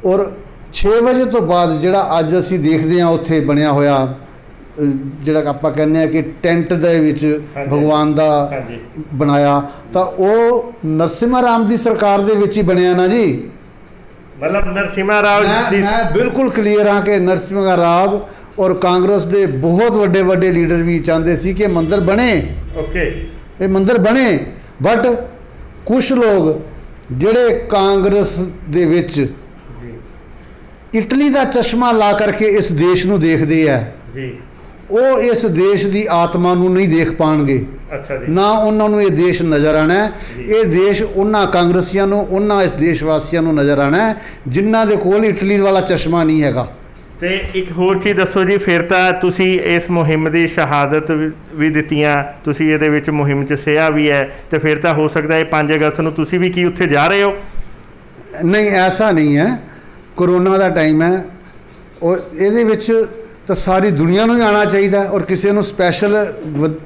ਔਰ 6 ਵਜੇ ਤੋਂ ਬਾਅਦ ਜਿਹੜਾ ਅੱਜ ਅਸੀਂ ਦੇਖਦੇ ਹਾਂ ਉੱਥੇ ਬਣਿਆ ਹੋਇਆ, ਜਿਹੜਾ ਆਪਾਂ ਕਹਿੰਦੇ ਆ ਕਿ ਟੈਂਟ ਦੇ ਵਿੱਚ ਭਗਵਾਨ ਦਾ ਬਣਾਇਆ, ਤਾਂ ਉਹ ਨਰਸਿਮਹਾ ਰਾਮ ਦੀ ਸਰਕਾਰ ਦੇ ਵਿੱਚ ਹੀ ਬਣਿਆ ਨਾ ਜੀ। ਮਤਲਬ ਨਰਸਿਮਹਾ ਰਾਓ ਜੀ, ਮੈਂ ਬਿਲਕੁਲ ਕਲੀਅਰ ਹਾਂ ਕਿ ਨਰਸਿਮਹਾ ਰਾਓ ਔਰ ਕਾਂਗਰਸ ਦੇ ਬਹੁਤ ਵੱਡੇ ਵੱਡੇ ਲੀਡਰ ਵੀ ਚਾਹੁੰਦੇ ਸੀ ਕਿ ਮੰਦਿਰ ਬਣੇ। ਇਹ ਮੰਦਿਰ ਬਣੇ, ਬਟ ਕੁਝ ਲੋਕ ਜਿਹੜੇ ਕਾਂਗਰਸ ਦੇ ਵਿੱਚ ਇਟਲੀ ਦਾ ਚਸ਼ਮਾ ਲਾ ਕਰਕੇ ਇਸ ਦੇਸ਼ ਨੂੰ ਦੇਖਦੇ ਆ, ਉਹ ਇਸ ਦੇਸ਼ ਦੀ ਆਤਮਾ ਨੂੰ ਨਹੀਂ ਦੇਖ ਪਾਣਗੇ। ਨਾ ਉਹਨਾਂ ਨੂੰ ਇਹ ਦੇਸ਼ ਨਜ਼ਰ ਆਣਾ ਹੈ। ਇਹ ਦੇਸ਼ ਉਹਨਾਂ ਕਾਂਗਰਸੀਆਂ ਨੂੰ, ਉਹਨਾਂ ਇਸ ਦੇਸ਼ ਵਾਸੀਆਂ ਨੂੰ ਨਜ਼ਰ ਆਣਾ ਹੈ ਜਿਨ੍ਹਾਂ ਦੇ ਕੋਲ ਇਟਲੀ ਵਾਲਾ ਚਸ਼ਮਾ ਨਹੀਂ ਹੈਗਾ। ਤੇ ਇੱਕ ਹੋਰ ਚੀਜ਼ ਦੱਸੋ ਜੀ, ਫਿਰ ਤਾਂ ਤੁਸੀਂ ਇਸ ਮੁਹਿੰਮ ਦੀ ਸ਼ਹਾਦਤ ਵੀ ਦਿੱਤੀਆਂ, ਤੁਸੀਂ ਇਹਦੇ ਵਿੱਚ ਮੁਹਿੰਮ 'ਚ ਸਿਆ ਵੀ ਹੈ, ਤੇ ਫਿਰ ਤਾਂ ਹੋ ਸਕਦਾ ਹੈ 5 ਅਗਸਤ ਨੂੰ ਤੁਸੀਂ ਵੀ ਕੀ ਉੱਥੇ ਜਾ ਰਹੇ ਹੋ? ਨਹੀਂ, ਐਸਾ ਨਹੀਂ ਹੈ। ਕਰੋਨਾ ਦਾ ਟਾਈਮ ਹੈ, ਉਹ ਇਹਦੇ ਵਿੱਚ ਤਾਂ ਸਾਰੀ ਦੁਨੀਆ ਨੂੰ ਹੀ ਆਉਣਾ ਚਾਹੀਦਾ, ਔਰ ਕਿਸੇ ਨੂੰ ਸਪੈਸ਼ਲ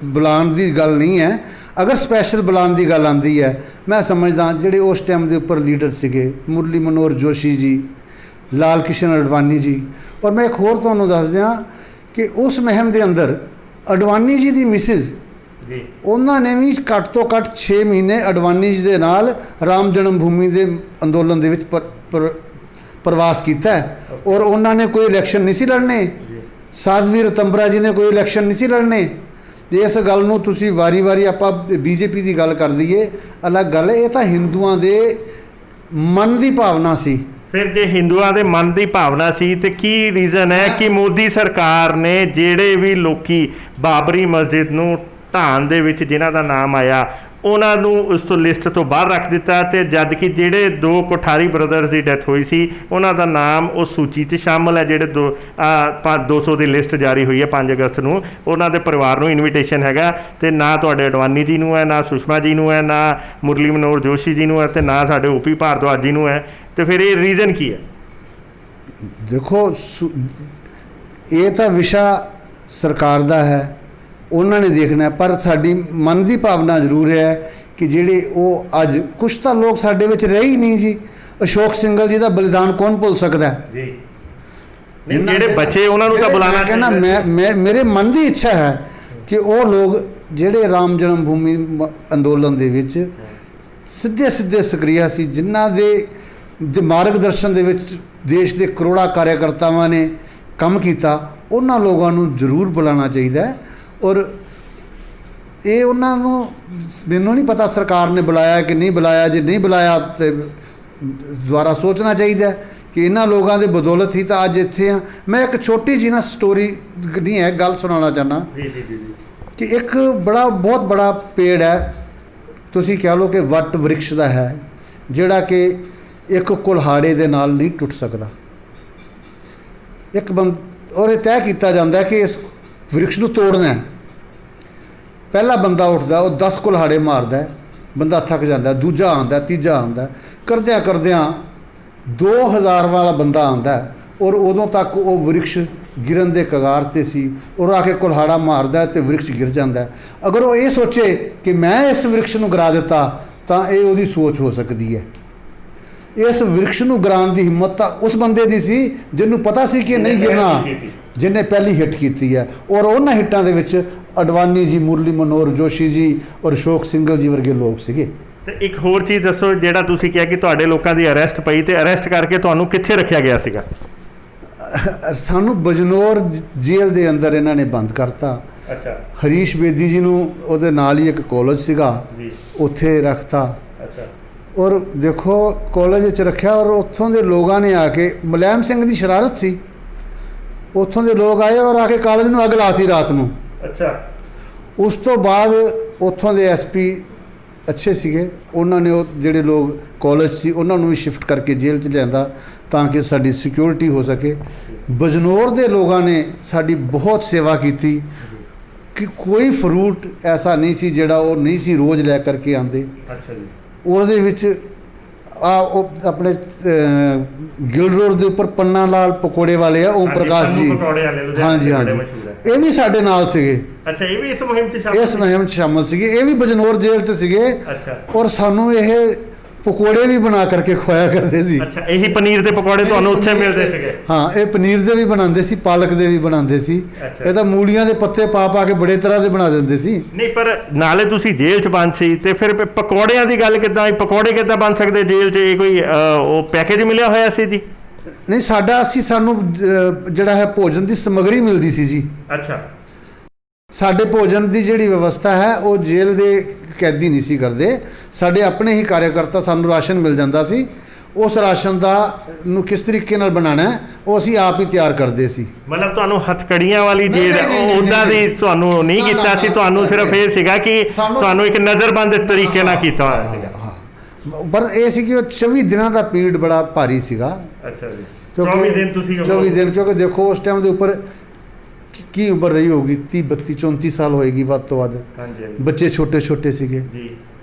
ਬੁਲਾਉਣ ਦੀ ਗੱਲ ਨਹੀਂ ਹੈ। ਅਗਰ ਸਪੈਸ਼ਲ ਬੁਲਾਉਣ ਦੀ ਗੱਲ ਆਉਂਦੀ ਹੈ, ਮੈਂ ਸਮਝਦਾ ਜਿਹੜੇ ਉਸ ਟਾਈਮ ਦੇ ਉੱਪਰ ਲੀਡਰ ਸੀਗੇ, ਮੁਰਲੀ ਮਨੋਹਰ ਜੋਸ਼ੀ ਜੀ, ਲਾਲ ਕ੍ਰਿਸ਼ਨ ਅਡਵਾਨੀ ਜੀ, ਔਰ ਮੈਂ ਇੱਕ ਹੋਰ ਤੁਹਾਨੂੰ ਦੱਸ ਦਿਆਂ ਕਿ ਉਸ ਮੁਹਿੰਮ ਦੇ ਅੰਦਰ ਅਡਵਾਨੀ ਜੀ ਦੀ ਮਿਸਿਸ, ਉਹਨਾਂ ਨੇ ਵੀ ਘੱਟ ਤੋਂ ਘੱਟ 6 ਮਹੀਨੇ ਅਡਵਾਨੀ ਜੀ ਦੇ ਨਾਲ ਰਾਮ ਜਨਮ ਭੂਮੀ ਦੇ ਅੰਦੋਲਨ ਦੇ ਵਿੱਚ ਪ੍ਰਵਾਸ ਕੀਤਾ ਹੈ, ਔਰ ਉਹਨਾਂ ਨੇ ਕੋਈ ਇਲੈਕਸ਼ਨ ਨਹੀਂ ਸੀ ਲੜਨੇ। ਸਾਧਵੀ ਰਤੰਬਰਾ ਜੀ ਨੇ ਕੋਈ ਇਲੈਕਸ਼ਨ ਨਹੀਂ ਸੀ ਲੜਨੇ। ਇਸ ਗੱਲ ਨੂੰ ਤੁਸੀਂ ਵਾਰੀ-ਵਾਰੀ ਆਪਾਂ ਬੀਜੇਪੀ ਦੀ ਗੱਲ ਕਰ ਦਈਏ, ਅਲੱਗ ਗੱਲ ਹੈ। ਇਹ ਤਾਂ ਹਿੰਦੂਆਂ ਦੇ ਮਨ ਦੀ ਭਾਵਨਾ ਸੀ। ਫਿਰ ਜੇ ਹਿੰਦੂਆਂ ਦੇ ਮਨ ਦੀ ਭਾਵਨਾ ਸੀ ਤੇ ਕੀ ਰੀਜ਼ਨ ਹੈ ਕਿ ਮੋਦੀ ਸਰਕਾਰ ਨੇ ਜਿਹੜੇ ਵੀ ਲੋਕੀ ਬਾਬਰੀ ਮਸਜਿਦ ਨੂੰ ਢਾਣ ਦੇ ਵਿੱਚ ਜਿਨ੍ਹਾਂ ਦਾ ਨਾਮ ਆਇਆ, ਉਹਨਾਂ ਨੂੰ ਉਸ ਤੋਂ ਲਿਸਟ ਤੋਂ ਬਾਹਰ ਰੱਖ ਦਿੱਤਾ, ਤੇ ਜਦ ਕਿ ਜਿਹੜੇ 2 ਕੋਠਾਰੀ ਬ੍ਰਦਰਸ ਦੀ ਡੈਥ ਹੋਈ ਸੀ ਉਹਨਾਂ ਦਾ ਨਾਮ ਉਸ ਸੂਚੀ 'ਚ ਸ਼ਾਮਲ ਹੈ, ਜਿਹੜੇ 200 ਦੀ ਲਿਸਟ ਜਾਰੀ ਹੋਈ ਹੈ 5 ਅਗਸਤ ਨੂੰ, ਉਹਨਾਂ ਦੇ ਪਰਿਵਾਰ ਨੂੰ ਇਨਵੀਟੇਸ਼ਨ ਹੈਗਾ, ਤੇ ਨਾ ਤੁਹਾਡੇ ਅਡਵਾਨੀ ਜੀ ਨੂੰ ਹੈ, ਨਾ ਸੁਸ਼ਮਾ ਜੀ ਨੂੰ ਹੈ, ਨਾ ਮੁਰਲੀ ਮਨੋਹਰ ਜੋਸ਼ੀ ਜੀ ਨੂੰ ਹੈ, ਤੇ ਨਾ ਸਾਡੇ ਓਪੀ ਭਾਰਦਵਾਜ ਜੀ ਨੂੰ ਹੈ। ਤੇ ਫਿਰ ਇਹ ਰੀਜ਼ਨ ਕੀ ਹੈ? ਦੇਖੋ, ਇਹ ਤਾਂ ਵਿਸ਼ਾ ਸਰਕਾਰ ਦਾ ਹੈ, ਉਹਨਾਂ ਨੇ ਦੇਖਣਾ, ਪਰ ਸਾਡੀ ਮਨ ਦੀ ਭਾਵਨਾ ਜ਼ਰੂਰ ਹੈ ਕਿ ਜਿਹੜੇ ਉਹ ਅੱਜ ਕੁਛ ਤਾਂ ਲੋਕ ਸਾਡੇ ਵਿੱਚ ਰਹੇ ਹੀ ਨਹੀਂ ਜੀ। ਅਸ਼ੋਕ ਸਿੰਘਲ ਜੀ ਦਾ ਬਲੀਦਾਨ ਕੌਣ ਭੁੱਲ ਸਕਦਾ ਜੀ? ਜਿਹੜੇ ਬੱਚੇ ਉਹਨਾਂ ਨੂੰ ਤਾਂ ਬੁਲਾਣਾ ਚਾਹੀਦਾ। ਮੈਂ ਮੇਰੇ ਮਨ ਦੀ ਇੱਛਾ ਹੈ ਕਿ ਉਹ ਲੋਕ ਜਿਹੜੇ ਰਾਮ ਜਨਮ ਭੂਮੀ ਅੰਦੋਲਨ ਦੇ ਵਿੱਚ ਸਿੱਧੇ ਸਕਰੀਆ ਸੀ, ਜਿਨ੍ਹਾਂ ਦੇ ਮਾਰਗਦਰਸ਼ਨ ਦੇ ਵਿੱਚ ਦੇਸ਼ ਦੇ ਕਰੋੜਾਂ ਕਾਰਿਆਕਰਤਾਵਾਂ ਨੇ ਕੰਮ ਕੀਤਾ, ਉਹਨਾਂ ਲੋਕਾਂ ਨੂੰ ਜ਼ਰੂਰ ਬੁਲਾਉਣਾ ਚਾਹੀਦਾ ਹੈ। ਔਰ ਇਹ ਉਹਨਾਂ ਨੂੰ, ਮੈਨੂੰ ਨਹੀਂ ਪਤਾ ਸਰਕਾਰ ਨੇ ਬੁਲਾਇਆ ਕਿ ਨਹੀਂ ਬੁਲਾਇਆ। ਜੇ ਨਹੀਂ ਬੁਲਾਇਆ ਤਾਂ ਦੁਬਾਰਾ ਸੋਚਣਾ ਚਾਹੀਦਾ ਕਿ ਇਹਨਾਂ ਲੋਕਾਂ ਦੇ ਬਦੌਲਤ ਹੀ ਤਾਂ ਅੱਜ ਇੱਥੇ ਹਾਂ। ਮੈਂ ਇੱਕ ਛੋਟੀ ਜਿਹੀ ਨਾ ਸਟੋਰੀ ਨਹੀਂ ਹੈ, ਗੱਲ ਸੁਣਾਉਣਾ ਚਾਹੁੰਦਾ ਕਿ ਇੱਕ ਬਹੁਤ ਬੜਾ ਪੇੜ ਹੈ, ਤੁਸੀਂ ਕਹਿ ਲਓ ਕਿ ਵੱਟ ਵ੍ਰਿਕਸ਼ ਦਾ ਹੈ, ਜਿਹੜਾ ਕਿ ਇੱਕ ਕੁਲਹਾੜੇ ਦੇ ਨਾਲ ਨਹੀਂ ਟੁੱਟ ਸਕਦਾ। ਔਰ ਇਹ ਤੈਅ ਕੀਤਾ ਜਾਂਦਾ ਕਿ ਇਸ ਵ੍ਰਿਕਸ਼ ਨੂੰ ਤੋੜਨਾ ਹੈ। ਪਹਿਲਾ ਬੰਦਾ ਉੱਠਦਾ, ਉਹ 10 ਕੁਲਹਾੜੇ ਮਾਰਦਾ, ਬੰਦਾ ਥੱਕ ਜਾਂਦਾ, ਦੂਜਾ ਆਉਂਦਾ, ਤੀਜਾ ਆਉਂਦਾ, ਕਰਦਿਆਂ 2000 ਵਾਲਾ ਬੰਦਾ ਆਉਂਦਾ, ਔਰ ਉਦੋਂ ਤੱਕ ਉਹ ਵ੍ਰਿਕਸ਼ ਗਿਰਨ ਦੇ ਕਗਾਰ 'ਤੇ ਸੀ, ਔਰ ਆ ਕੇ ਕੁਲਹਾੜਾ ਮਾਰਦਾ ਅਤੇ ਵ੍ਰਿਕਸ਼ ਗਿਰ ਜਾਂਦਾ। ਅਗਰ ਉਹ ਇਹ ਸੋਚੇ ਕਿ ਮੈਂ ਇਸ ਵ੍ਰਿਕਸ਼ ਨੂੰ ਗਿਰਾ ਦਿੱਤਾ, ਤਾਂ ਇਹ ਉਹਦੀ ਸੋਚ ਹੋ ਸਕਦੀ ਹੈ। ਇਸ ਵ੍ਰਿਕਸ਼ ਨੂੰ ਗਿਰਾਉਣ ਦੀ ਹਿੰਮਤ ਤਾਂ ਉਸ ਬੰਦੇ ਦੀ ਸੀ ਜਿਹਨੂੰ ਪਤਾ ਸੀ ਕਿ ਨਹੀਂ ਗਿਰਨਾ, ਜਿਹਨੇ ਪਹਿਲੀ ਹਿੱਟ ਕੀਤੀ ਹੈ। ਔਰ ਉਹਨਾਂ ਹਿੱਟਾਂ ਦੇ ਵਿੱਚ ਅਡਵਾਨੀ ਜੀ, ਮੁਰਲੀ ਮਨੋਹਰ ਜੋਸ਼ੀ ਜੀ ਔਰ ਅਸ਼ੋਕ ਸਿੰਘਲ ਜੀ ਵਰਗੇ ਲੋਕ ਸੀਗੇ। ਤੇ ਇੱਕ ਹੋਰ ਚੀਜ਼ ਦੱਸੋ, ਜਿਹੜਾ ਤੁਸੀਂ ਕਿਹਾ ਕਿ ਤੁਹਾਡੇ ਲੋਕਾਂ ਦੀ ਅਰੈਸਟ ਪਈ, ਤੇ ਅਰੈਸਟ ਕਰਕੇ ਤੁਹਾਨੂੰ ਕਿੱਥੇ ਰੱਖਿਆ ਗਿਆ ਸੀਗਾ? ਸਾਨੂੰ ਬਜਨੌਰ ਜੇਲ੍ਹ ਦੇ ਅੰਦਰ ਇਹਨਾਂ ਨੇ ਬੰਦ ਕਰਤਾ। ਅੱਛਾ ਹਰੀਸ਼ ਬੇਦੀ ਜੀ ਨੂੰ ਉਹਦੇ ਨਾਲ ਹੀ ਇੱਕ ਕਾਲਜ ਸੀਗਾ, ਜੀ ਉੱਥੇ ਰੱਖਤਾ। ਅੱਛਾ ਔਰ ਦੇਖੋ ਕਾਲਜ ਵਿੱਚ ਰੱਖਿਆ, ਔਰ ਉੱਥੋਂ ਦੇ ਲੋਕਾਂ ਨੇ ਆ ਕੇ, ਮੁਲਾਇਮ ਸਿੰਘ ਦੀ ਸ਼ਰਾਰਤ ਸੀ, ਉੱਥੋਂ ਦੇ ਲੋਕ ਆਏ ਔਰ ਆ ਕੇ ਕਾਲਜ ਨੂੰ ਅੱਗ ਲਾਤੀ ਰਾਤ ਨੂੰ। ਅੱਛਾ ਉਸ ਤੋਂ ਬਾਅਦ ਉੱਥੋਂ ਦੇ ਐਸਪੀ ਅੱਛੇ ਸੀਗੇ, ਉਹਨਾਂ ਨੇ ਉਹ ਜਿਹੜੇ ਲੋਕ ਕਾਲਜ ਸੀ ਉਹਨਾਂ ਨੂੰ ਵੀ ਸ਼ਿਫਟ ਕਰਕੇ ਜੇਲ੍ਹ 'ਚ ਲਿਆਂਦਾ ਤਾਂ ਕਿ ਸਾਡੀ ਸਿਕਿਉਰਿਟੀ ਹੋ ਸਕੇ। ਬਜਨੌਰ ਦੇ ਲੋਕਾਂ ਨੇ ਸਾਡੀ ਬਹੁਤ ਸੇਵਾ ਕੀਤੀ ਕਿ ਕੋਈ ਫਰੂਟ ਐਸਾ ਨਹੀਂ ਸੀ ਜਿਹੜਾ ਉਹ ਨਹੀਂ ਸੀ ਰੋਜ਼ ਲੈ ਕਰਕੇ ਆਉਂਦੇ। ਅੱਛਾ ਜੀ ਉਹਦੇ ਵਿੱਚ ਉਹ ਆਪਣੇ ਗਿਲ ਰੋਡ ਦੇ ਉੱਪਰ ਪੰਨਾ ਲਾਲ ਪਕੌੜੇ ਵਾਲੇ ਆ, ਓਮ ਪ੍ਰਕਾਸ਼ ਜੀ, ਹਾਂਜੀ ਹਾਂਜੀ, ਇਹ ਵੀ ਸਾਡੇ ਨਾਲ ਸੀਗੇ। ਅੱਛਾ ਇਹ ਵੀ ਇਸ ਮੁਹਿੰਮ 'ਚ ਸ਼ਾਮਲ ਇਸ ਮੁਹਿੰਮ 'ਚ ਸ਼ਾਮਲ ਸੀਗੇ, ਇਹ ਵੀ ਬਜਨੌਰ ਜੇਲ੍ਹ 'ਚ ਸੀਗੇ। ਅੱਛਾ ਔਰ ਸਾਨੂੰ ਇਹ ਪਕੌੜੇ ਵੀ ਬਣਾ ਕਰਕੇ ਖਵਾਇਆ ਕਰਦੇ ਸੀ। ਅੱਛਾ ਇਹੀ ਪਨੀਰ ਦੇ ਪਕੌੜੇ ਤੁਹਾਨੂੰ ਉੱਥੇ ਮਿਲਦੇ ਸੀਗੇ? ਹਾਂ, ਇਹ ਪਨੀਰ ਦੇ ਵੀ ਬਣਾਉਂਦੇ ਸੀ, ਪਾਲਕ ਦੇ ਵੀ ਬਣਾਉਂਦੇ ਸੀ, ਇਹ ਤਾਂ ਮੂਲੀਆਂ ਦੇ ਪੱਤੇ ਪਾ ਪਾ ਕੇ ਬੜੇ ਤਰ੍ਹਾਂ ਦੇ ਬਣਾ ਦਿੰਦੇ ਸੀ। ਨਹੀਂ ਪਰ ਨਾਲੇ ਤੁਸੀਂ ਜੇਲ੍ਹ 'ਚ ਬੰਦ ਸੀ ਤੇ ਫਿਰ ਪਕੌੜਿਆਂ ਦੀ ਗੱਲ ਕਿੱਦਾਂ? ਪਕੌੜੇ ਕਿੱਦਾਂ ਬਣ ਸਕਦੇ ਜੇਲ੍ਹ 'ਚ? ਇਹ ਕੋਈ ਉਹ ਪੈਕੇਜ ਮਿਲਿਆ ਹੋਇਆ ਸੀ ਜੀ? ਨਹੀਂ, ਸਾਨੂੰ ਜਿਹੜਾ ਹੈ ਭੋਜਨ ਦੀ ਸਮੱਗਰੀ ਮਿਲਦੀ ਸੀ ਜੀ। ਅੱਛਾ ਸਾਡੇ ਭੋਜਨ ਦੀ ਜਿਹੜੀ ਵਿਵਸਥਾ ਹੈ ਉਹ ਜੇਲ੍ਹ ਦੇ ਕੈਦੀ ਨਹੀਂ ਸੀ ਕਰਦੇ, ਸਾਡੇ ਆਪਣੇ ਹੀ ਕਾਰਿਆਕਰਤਾ, ਸਾਨੂੰ ਰਾਸ਼ਨ ਮਿਲ ਜਾਂਦਾ ਸੀ। ਉਸ ਰਾਸ਼ਨ ਦਾ ਨੂੰ ਕਿਸ ਤਰੀਕੇ ਨਾਲ ਬਣਾਉਣਾ ਹੈ ਉਹ ਅਸੀਂ ਆਪ ਹੀ ਤਿਆਰ ਕਰਦੇ ਸੀ। ਮਤਲਬ ਤੁਹਾਨੂੰ ਹੱਥਕੜੀਆਂ ਵਾਲੀ ਜੇਲ੍ਹ ਉੱਦਾਂ ਦੀ ਤੁਹਾਨੂੰ ਨਹੀਂ ਕੀਤਾ ਸੀ, ਤੁਹਾਨੂੰ ਸਿਰਫ ਇਹ ਸੀਗਾ ਕਿ ਤੁਹਾਨੂੰ ਇੱਕ ਨਜ਼ਰਬੰਦ ਤਰੀਕੇ ਨਾਲ ਕੀਤਾ ਹੋਇਆ ਸੀਗਾ। ਪਰ ਇਹ ਸੀ ਕਿ ਉਹ 24 ਦਿਨਾਂ ਦਾ ਪੀਰੀਅਡ ਬੜਾ ਭਾਰੀ ਸੀਗਾ। ਅੱਛਾ ਜੀ 24 ਦਿਨ ਤੁਸੀਂ 24 ਦਿਨ, ਕਿਉਂਕਿ ਦੇਖੋ ਉਸ ਟਾਈਮ ਦੇ ਉੱਪਰ ਕੀ ਉਮਰ ਰਹੀ ਹੋਗੀ, 30 32 34 ਸਾਲ ਹੋਏਗੀ ਵੱਧ ਤੋਂ ਵੱਧ। ਹਾਂਜੀ ਬੱਚੇ ਛੋਟੇ ਛੋਟੇ ਸੀਗੇ ਜੀ,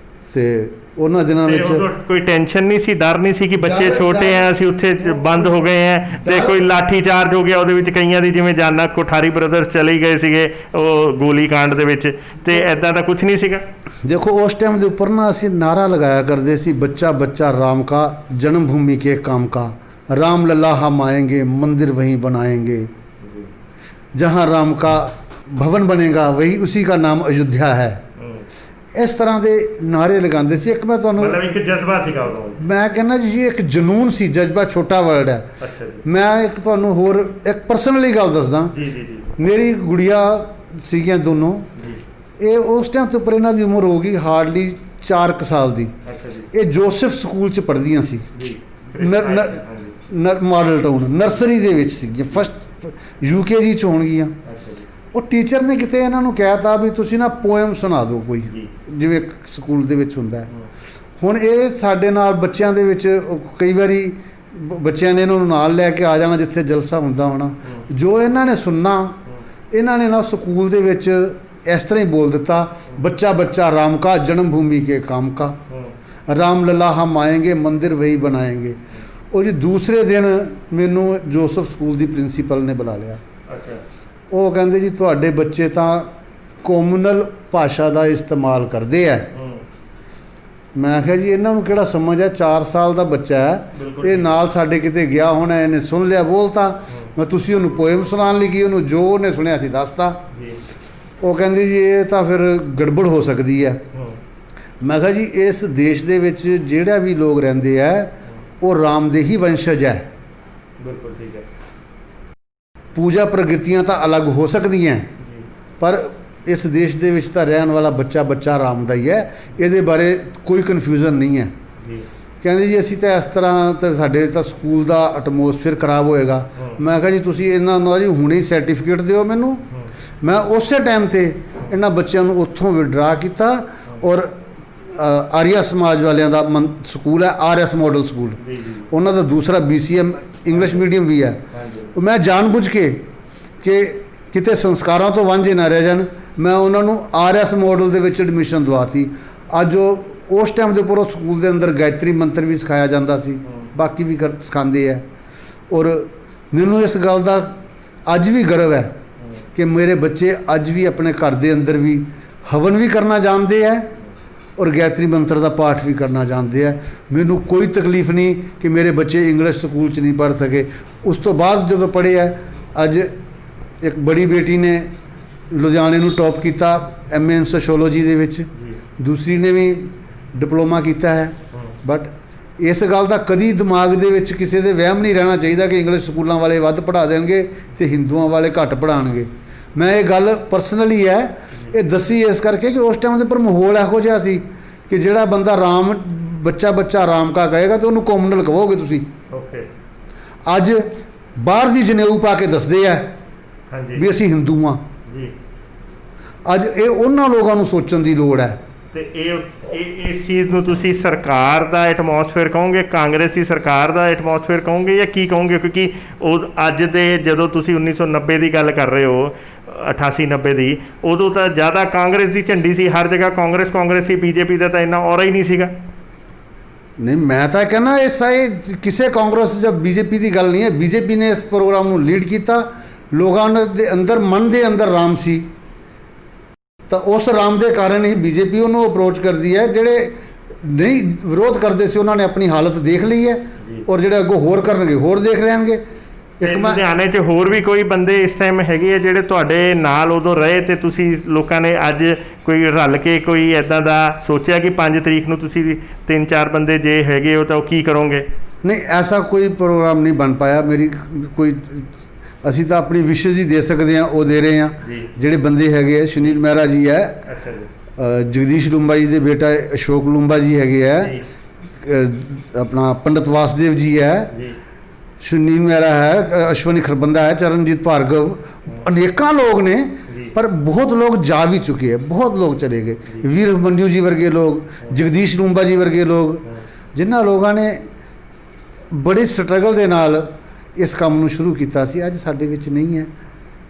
ਤੇ ਉਹਨਾਂ ਦਿਨਾਂ ਵਿੱਚ ਕੋਈ ਟੈਨਸ਼ਨ ਨਹੀਂ ਸੀ, ਡਰ ਨਹੀਂ ਸੀ ਕਿ ਬੱਚੇ ਛੋਟੇ ਆ, ਅਸੀਂ ਉੱਥੇ ਬੰਦ ਹੋ ਗਏ ਆ ਤੇ ਕੋਈ ਲਾਠੀ ਚਾਰਜ ਹੋ ਗਿਆ ਉਹਦੇ ਵਿੱਚ? ਕਈਆਂ ਦੀ ਜਿਵੇਂ ਜਾਨਾ ਕੋਠਾਰੀ ਬ੍ਰਦਰਸ ਚਲੇ ਗਏ ਸੀਗੇ ਉਹ ਗੋਲੀ ਕਾਂਡ ਦੇ ਵਿੱਚ, ਤੇ ਐਦਾਂ ਦਾ ਕੁਝ ਨਹੀਂ ਸੀਗਾ? ਦੇਖੋ ਉਸ ਟਾਈਮ ਦੇ ਉੱਪਰ ਨਾ ਅਸੀਂ ਨਾਰਾ ਲਗਾਇਆ ਕਰਦੇ ਸੀ, ਬੱਚਾ ਬੱਚਾ राम का जन्मभूमि के काम का, राम लल्ला हम आएंगे मंदिर वहीं बनाएंगे, जहाँ राम का भवन बनेगा वही उसी का नाम अयोध्या है। इस तरह के नारे लगाते सी। एक मैं तुहानू मतलब एक जज्बा सीगा उदों? मैं कहना जी एक जनून सी, जज्बा छोटा वर्ड है। अच्छा जी। मैं एक तुहानू होर एक पर्सनली गल दसदा। जी जी जी। मेरी गुड़िया सीगियां दोनों, ये उस टाइम तो पर इन्हां दी उम्र होगी हार्डली 4 साल दी। अच्छा जी। ये जोसेफ स्कूल च पढ़दियां सी मॉडल टाउन नर्सरी दे विच सीगियां, फस्ट UKG ਚ ਹੋਣਗੀਆਂ। ਉਹ ਟੀਚਰ ਨੇ ਕਿਤੇ ਇਹਨਾਂ ਨੂੰ ਕਹਿ ਤਾ ਵੀ ਤੁਸੀਂ ਨਾ ਪੋਇਮ ਸੁਣਾ ਦਿਓ ਕੋਈ, ਜਿਵੇਂ ਸਕੂਲ ਦੇ ਵਿੱਚ ਹੁੰਦਾ ਹੈ। ਹੁਣ ਇਹ ਸਾਡੇ ਨਾਲ ਬੱਚਿਆਂ ਦੇ ਵਿੱਚ ਕਈ ਵਾਰੀ ਬੱਚਿਆਂ ਨੇ ਇਹਨਾਂ ਨੂੰ ਨਾਲ ਲੈ ਕੇ ਆ ਜਾਣਾ ਜਿੱਥੇ ਜਲਸਾ ਹੁੰਦਾ ਹੋਣਾ, ਜੋ ਇਹਨਾਂ ਨੇ ਸੁਣਨਾ, ਇਹਨਾਂ ਨੇ ਨਾ ਸਕੂਲ ਦੇ ਵਿੱਚ ਇਸ ਤਰ੍ਹਾਂ ਹੀ ਬੋਲ ਦਿੱਤਾ, ਬੱਚਾ ਬੱਚਾ ਰਾਮ ਕਾ ਜਨਮ ਭੂਮि के काम का, राम लल्ला हम आएंगे मंदिर वही बनाएंगे। ਉਹ ਜੀ ਦੂਸਰੇ ਦਿਨ ਮੈਨੂੰ ਜੋਸਫ ਸਕੂਲ ਦੀ ਪ੍ਰਿੰਸੀਪਲ ਨੇ ਬੁਲਾ ਲਿਆ। ਅੱਛਾ। ਉਹ ਕਹਿੰਦੇ ਜੀ ਤੁਹਾਡੇ ਬੱਚੇ ਤਾਂ ਕੌਮਨਲ ਭਾਸ਼ਾ ਦਾ ਇਸਤੇਮਾਲ ਕਰਦੇ ਆ। ਮੈਂ ਕਿਹਾ ਜੀ ਇਹਨਾਂ ਨੂੰ ਕਿਹੜਾ ਸਮਝ ਹੈ, 4 ਸਾਲ ਦਾ ਬੱਚਾ ਹੈ, ਇਹ ਨਾਲ ਸਾਡੇ ਕਿਤੇ ਗਿਆ ਹੋਣਾ, ਇਹਨੇ ਸੁਣ ਲਿਆ ਬੋਲਤਾ, ਮੈਂ ਤੁਸੀਂ ਉਹਨੂੰ ਪੋਇਮ ਸੁਣਾਉਣ ਲਈ ਕੀ, ਉਹਨੂੰ ਜੋ ਉਹਨੇ ਸੁਣਿਆ ਸੀ ਦੱਸਤਾ। ਉਹ ਕਹਿੰਦੇ ਜੀ ਇਹ ਤਾਂ ਫਿਰ ਗੜਬੜ ਹੋ ਸਕਦੀ ਹੈ। ਮੈਂ ਕਿਹਾ ਜੀ ਇਸ ਦੇਸ਼ ਦੇ ਵਿੱਚ ਜਿਹੜਾ ਵੀ ਲੋਕ ਰਹਿੰਦੇ ਆ ਉਹ ਰਾਮ ਦੇ ਹੀ ਵੰਸ਼ਜ ਹੈ। ਬਿਲਕੁਲ ਠੀਕ ਹੈ। ਪੂਜਾ ਪ੍ਰਗਤੀਆਂ ਤਾਂ ਅਲੱਗ ਹੋ ਸਕਦੀਆਂ, ਪਰ ਇਸ ਦੇਸ਼ ਦੇ ਵਿੱਚ ਤਾਂ ਰਹਿਣ ਵਾਲਾ ਬੱਚਾ ਬੱਚਾ ਰਾਮ ਦਾ ਹੀ ਹੈ, ਇਹਦੇ ਬਾਰੇ ਕੋਈ ਕਨਫਿਊਜ਼ਨ ਨਹੀਂ ਹੈ। ਕਹਿੰਦੇ ਜੀ ਅਸੀਂ ਤਾਂ ਇਸ ਤਰ੍ਹਾਂ ਤਾਂ ਸਾਡੇ ਤਾਂ ਸਕੂਲ ਦਾ ਐਟਮੋਸਫੇਅਰ ਖਰਾਬ ਹੋਏਗਾ। ਮੈਂ ਕਿਹਾ ਜੀ ਤੁਸੀਂ ਇਹਨਾਂ ਨੂੰ ਜੀ ਹੁਣੇ ਹੀ ਸਰਟੀਫਿਕੇਟ ਦਿਓ ਮੈਨੂੰ। ਮੈਂ ਉਸੇ ਟਾਈਮ ਤੇ ਇਹਨਾਂ ਬੱਚਿਆਂ ਨੂੰ ਉੱਥੋਂ ਵਿਡਰਾ ਕੀਤਾ ਔਰ ਆਰੀਆ ਸਮਾਜ ਵਾਲਿਆਂ ਦਾ ਸਕੂਲ ਹੈ RS ਮਾਡਲ ਸਕੂਲ, ਉਹਨਾਂ ਦਾ ਦੂਸਰਾ BCM ਇੰਗਲਿਸ਼ ਮੀਡੀਅਮ ਵੀ ਹੈ। ਮੈਂ ਜਾਣਬੁੱਝ ਕੇ ਕਿ ਕਿਤੇ ਸੰਸਕਾਰਾਂ ਤੋਂ ਵਾਂਝੇ ਨਾ ਰਹਿ ਜਾਣ, ਮੈਂ ਉਹਨਾਂ ਨੂੰ RS ਮਾਡਲ ਦੇ ਵਿੱਚ ਐਡਮਿਸ਼ਨ ਦਵਾਤੀ। ਅੱਜ ਉਹ ਉਸ ਟਾਈਮ ਦੇ ਉੱਪਰ ਉਹ ਸਕੂਲ ਦੇ ਅੰਦਰ ਗਾਇਤਰੀ ਮੰਤਰ ਵੀ ਸਿਖਾਇਆ ਜਾਂਦਾ ਸੀ, ਬਾਕੀ ਵੀ ਸਿਖਾਉਂਦੇ ਹੈ। ਔਰ ਮੈਨੂੰ ਇਸ ਗੱਲ ਦਾ ਅੱਜ ਵੀ ਗਰਵ ਹੈ ਕਿ ਮੇਰੇ ਬੱਚੇ ਅੱਜ ਵੀ ਆਪਣੇ ਘਰ ਦੇ ਅੰਦਰ ਵੀ ਹਵਨ ਵੀ ਕਰਨਾ ਜਾਣਦੇ ਹੈ ਔਰ ਗਾਇਤਰੀ ਮੰਤਰ ਦਾ ਪਾਠ ਵੀ ਕਰਨਾ ਜਾਣਦੇ ਹੈ। ਮੈਨੂੰ ਕੋਈ ਤਕਲੀਫ ਨਹੀਂ ਕਿ ਮੇਰੇ ਬੱਚੇ ਇੰਗਲਿਸ਼ ਸਕੂਲ 'ਚ ਨਹੀਂ ਪੜ੍ਹ ਸਕੇ। ਉਸ ਤੋਂ ਬਾਅਦ ਜਦੋਂ ਪੜ੍ਹੇ ਹੈ, ਅੱਜ ਇੱਕ ਬੜੀ ਬੇਟੀ ਨੇ ਲੁਧਿਆਣੇ ਨੂੰ ਟੌਪ ਕੀਤਾ MA ਇਨ ਸੋਸ਼ੀਓਲੋਜੀ ਦੇ ਵਿੱਚ, ਦੂਸਰੀ ਨੇ ਵੀ ਡਿਪਲੋਮਾ ਕੀਤਾ ਹੈ। ਬਟ ਇਸ ਗੱਲ ਦਾ ਕਦੀ ਦਿਮਾਗ ਦੇ ਵਿੱਚ ਕਿਸੇ ਦੇ ਵਹਿਮ ਨਹੀਂ ਰਹਿਣਾ ਚਾਹੀਦਾ ਕਿ ਇੰਗਲਿਸ਼ ਸਕੂਲਾਂ ਵਾਲੇ ਵੱਧ ਪੜ੍ਹਾ ਦੇਣਗੇ ਤੇ ਹਿੰਦੂਆਂ ਵਾਲੇ ਘੱਟ ਪੜ੍ਹਾਉਣਗੇ। ਮੈਂ ਇਹ ਗੱਲ ਪਰਸਨਲੀ ਹੈ ਇਹ ਦੱਸੀ ਇਸ ਕਰਕੇ ਕਿ ਉਸ ਟਾਈਮ ਦੇ ਪਰ ਮਾਹੌਲ ਇਹੋ ਜਿਹਾ ਸੀ ਕਿ ਜਿਹੜਾ ਬੰਦਾ ਬੱਚਾ ਰਾਮ ਕਾ ਕਹੇਗਾ ਤੇ ਉਹਨੂੰ ਕੌਮਨਲ ਕਹੋਗੇ ਤੁਸੀਂ। ਓਕੇ। ਅੱਜ ਬਾਹਰ ਦੀ ਜਨੇਊ ਪਾ ਕੇ ਦੱਸਦੇ ਆ ਹਾਂਜੀ ਵੀ ਅਸੀਂ ਹਿੰਦੂ ਹਾਂ ਜੀ। ਅੱਜ ਇਹ ਉਹਨਾਂ ਲੋਕਾਂ ਨੂੰ ਸੋਚਣ ਦੀ ਲੋੜ ਹੈ। ਤੇ ਇਸ ਚੀਜ਼ ਨੂੰ ਤੁਸੀਂ ਸਰਕਾਰ ਦਾ ਐਟਮੋਸਫੇਅਰ ਕਹੋਗੇ, ਕਾਂਗਰਸੀ ਸਰਕਾਰ ਦਾ ਐਟਮੋਸਫੇਅਰ ਕਹੋਗੇ ਜਾਂ ਕੀ ਕਹੋਗੇ? ਕਿਉਂਕਿ ਉਹ ਅੱਜ ਦੇ ਜਦੋਂ ਤੁਸੀਂ 1990 ਦੀ ਗੱਲ ਕਰ ਰਹੇ ਹੋ, 88-90 ਦੀ, ਉਦੋਂ ਤਾਂ ਜ਼ਿਆਦਾ ਕਾਂਗਰਸ ਦੀ ਝੰਡੀ ਸੀ, ਹਰ ਜਗ੍ਹਾ ਕਾਂਗਰਸ ਸੀ, ਬੀਜੇਪੀ ਦਾ ਤਾਂ ਇੰਨਾ ਔਰਾ ਹੀ ਨਹੀਂ ਸੀਗਾ। ਨਹੀਂ, ਮੈਂ ਤਾਂ ਕਹਿੰਦਾ ਇਹ ਕਿਸੇ ਕਾਂਗਰਸ ਜਾਂ ਬੀਜੇਪੀ ਦੀ ਗੱਲ ਨਹੀਂ ਹੈ। ਬੀਜੇਪੀ ਨੇ ਇਸ ਪ੍ਰੋਗਰਾਮ ਨੂੰ ਲੀਡ ਕੀਤਾ, ਲੋਕਾਂ ਦੇ ਅੰਦਰ ਮਨ ਦੇ ਅੰਦਰ ਰਾਮ ਸੀ ਤਾਂ ਉਸ ਰਾਮ ਦੇ ਕਾਰਨ ਹੀ ਬੀਜੇਪੀ ਉਹਨੂੰ ਅਪਰੋਚ ਕਰਦੀ ਹੈ। ਜਿਹੜੇ ਨਹੀਂ ਵਿਰੋਧ ਕਰਦੇ ਸੀ ਉਹਨਾਂ ਨੇ ਆਪਣੀ ਹਾਲਤ ਦੇਖ ਲਈ ਹੈ ਔਰ ਜਿਹੜੇ ਅੱਗੋਂ ਹੋਰ ਕਰਨਗੇ ਹੋਰ ਦੇਖ ਲੈਣਗੇ। ਲੁਧਿਆਣੇ 'ਚ ਹੋਰ ਵੀ ਕੋਈ ਬੰਦੇ ਇਸ ਟਾਈਮ ਹੈਗੇ ਆ ਜਿਹੜੇ ਤੁਹਾਡੇ ਨਾਲ ਉਦੋਂ ਰਹੇ ਤੇ ਤੁਸੀਂ ਲੋਕਾਂ ਨੇ ਅੱਜ ਕੋਈ ਰਲ ਕੇ ਕੋਈ ਇੱਦਾਂ ਦਾ ਸੋਚਿਆ ਕਿ 5 ਤਰੀਕ ਨੂੰ ਤੁਸੀਂ 3-4 ਬੰਦੇ ਜੇ ਹੈਗੇ ਹੋ ਤਾਂ ਉਹ ਕੀ ਕਰੋਗੇ? ਨਹੀਂ, ਐਸਾ ਕੋਈ ਪ੍ਰੋਗਰਾਮ ਨਹੀਂ ਬਣ ਪਾਇਆ। ਮੇਰੀ ਕੋਈ ਅਸੀਂ ਤਾਂ ਆਪਣੀ ਵਿਸ਼ੇਜ਼ ਹੀ ਦੇ ਸਕਦੇ ਹਾਂ, ਉਹ ਦੇ ਰਹੇ ਹਾਂ। ਜਿਹੜੇ ਬੰਦੇ ਹੈਗੇ ਆ, ਸੁਨੀਲ ਮਹਿਰਾ ਜੀ ਹੈ, ਅੱਛਾ ਜੀ, ਜਗਦੀਸ਼ ਲੂੰਬਾ ਜੀ ਦੇ ਬੇਟਾ ਅਸ਼ੋਕ ਲੂੰਬਾ ਜੀ ਹੈਗੇ ਹੈ, ਆਪਣਾ ਪੰਡਿਤ ਵਾਸਦੇਵ ਜੀ ਹੈ, ਸੁਨੀਲ ਮਹਿਰਾ ਹੈ, ਅਸ਼ਵਨੀ ਖਰਬੰਦਾ ਹੈ, ਚਰਨਜੀਤ ਭਾਰਗਵ, ਅਨੇਕਾਂ ਲੋਕ ਨੇ। ਪਰ ਬਹੁਤ ਲੋਕ ਜਾ ਵੀ ਚੁੱਕੇ ਹੈ, ਬਹੁਤ ਲੋਕ ਚਲੇ ਗਏ। ਵੀਰ ਮੰਡਿਊ ਜੀ ਵਰਗੇ ਲੋਕ, ਜਗਦੀਸ਼ ਲੂੰਬਾ ਜੀ ਵਰਗੇ ਲੋਕ, ਜਿਨ੍ਹਾਂ ਲੋਕਾਂ ਨੇ ਬੜੇ ਸਟਰਗਲ ਦੇ ਨਾਲ ਇਸ ਕੰਮ ਨੂੰ ਸ਼ੁਰੂ ਕੀਤਾ ਸੀ, ਅੱਜ ਸਾਡੇ ਵਿੱਚ ਨਹੀਂ ਹੈ।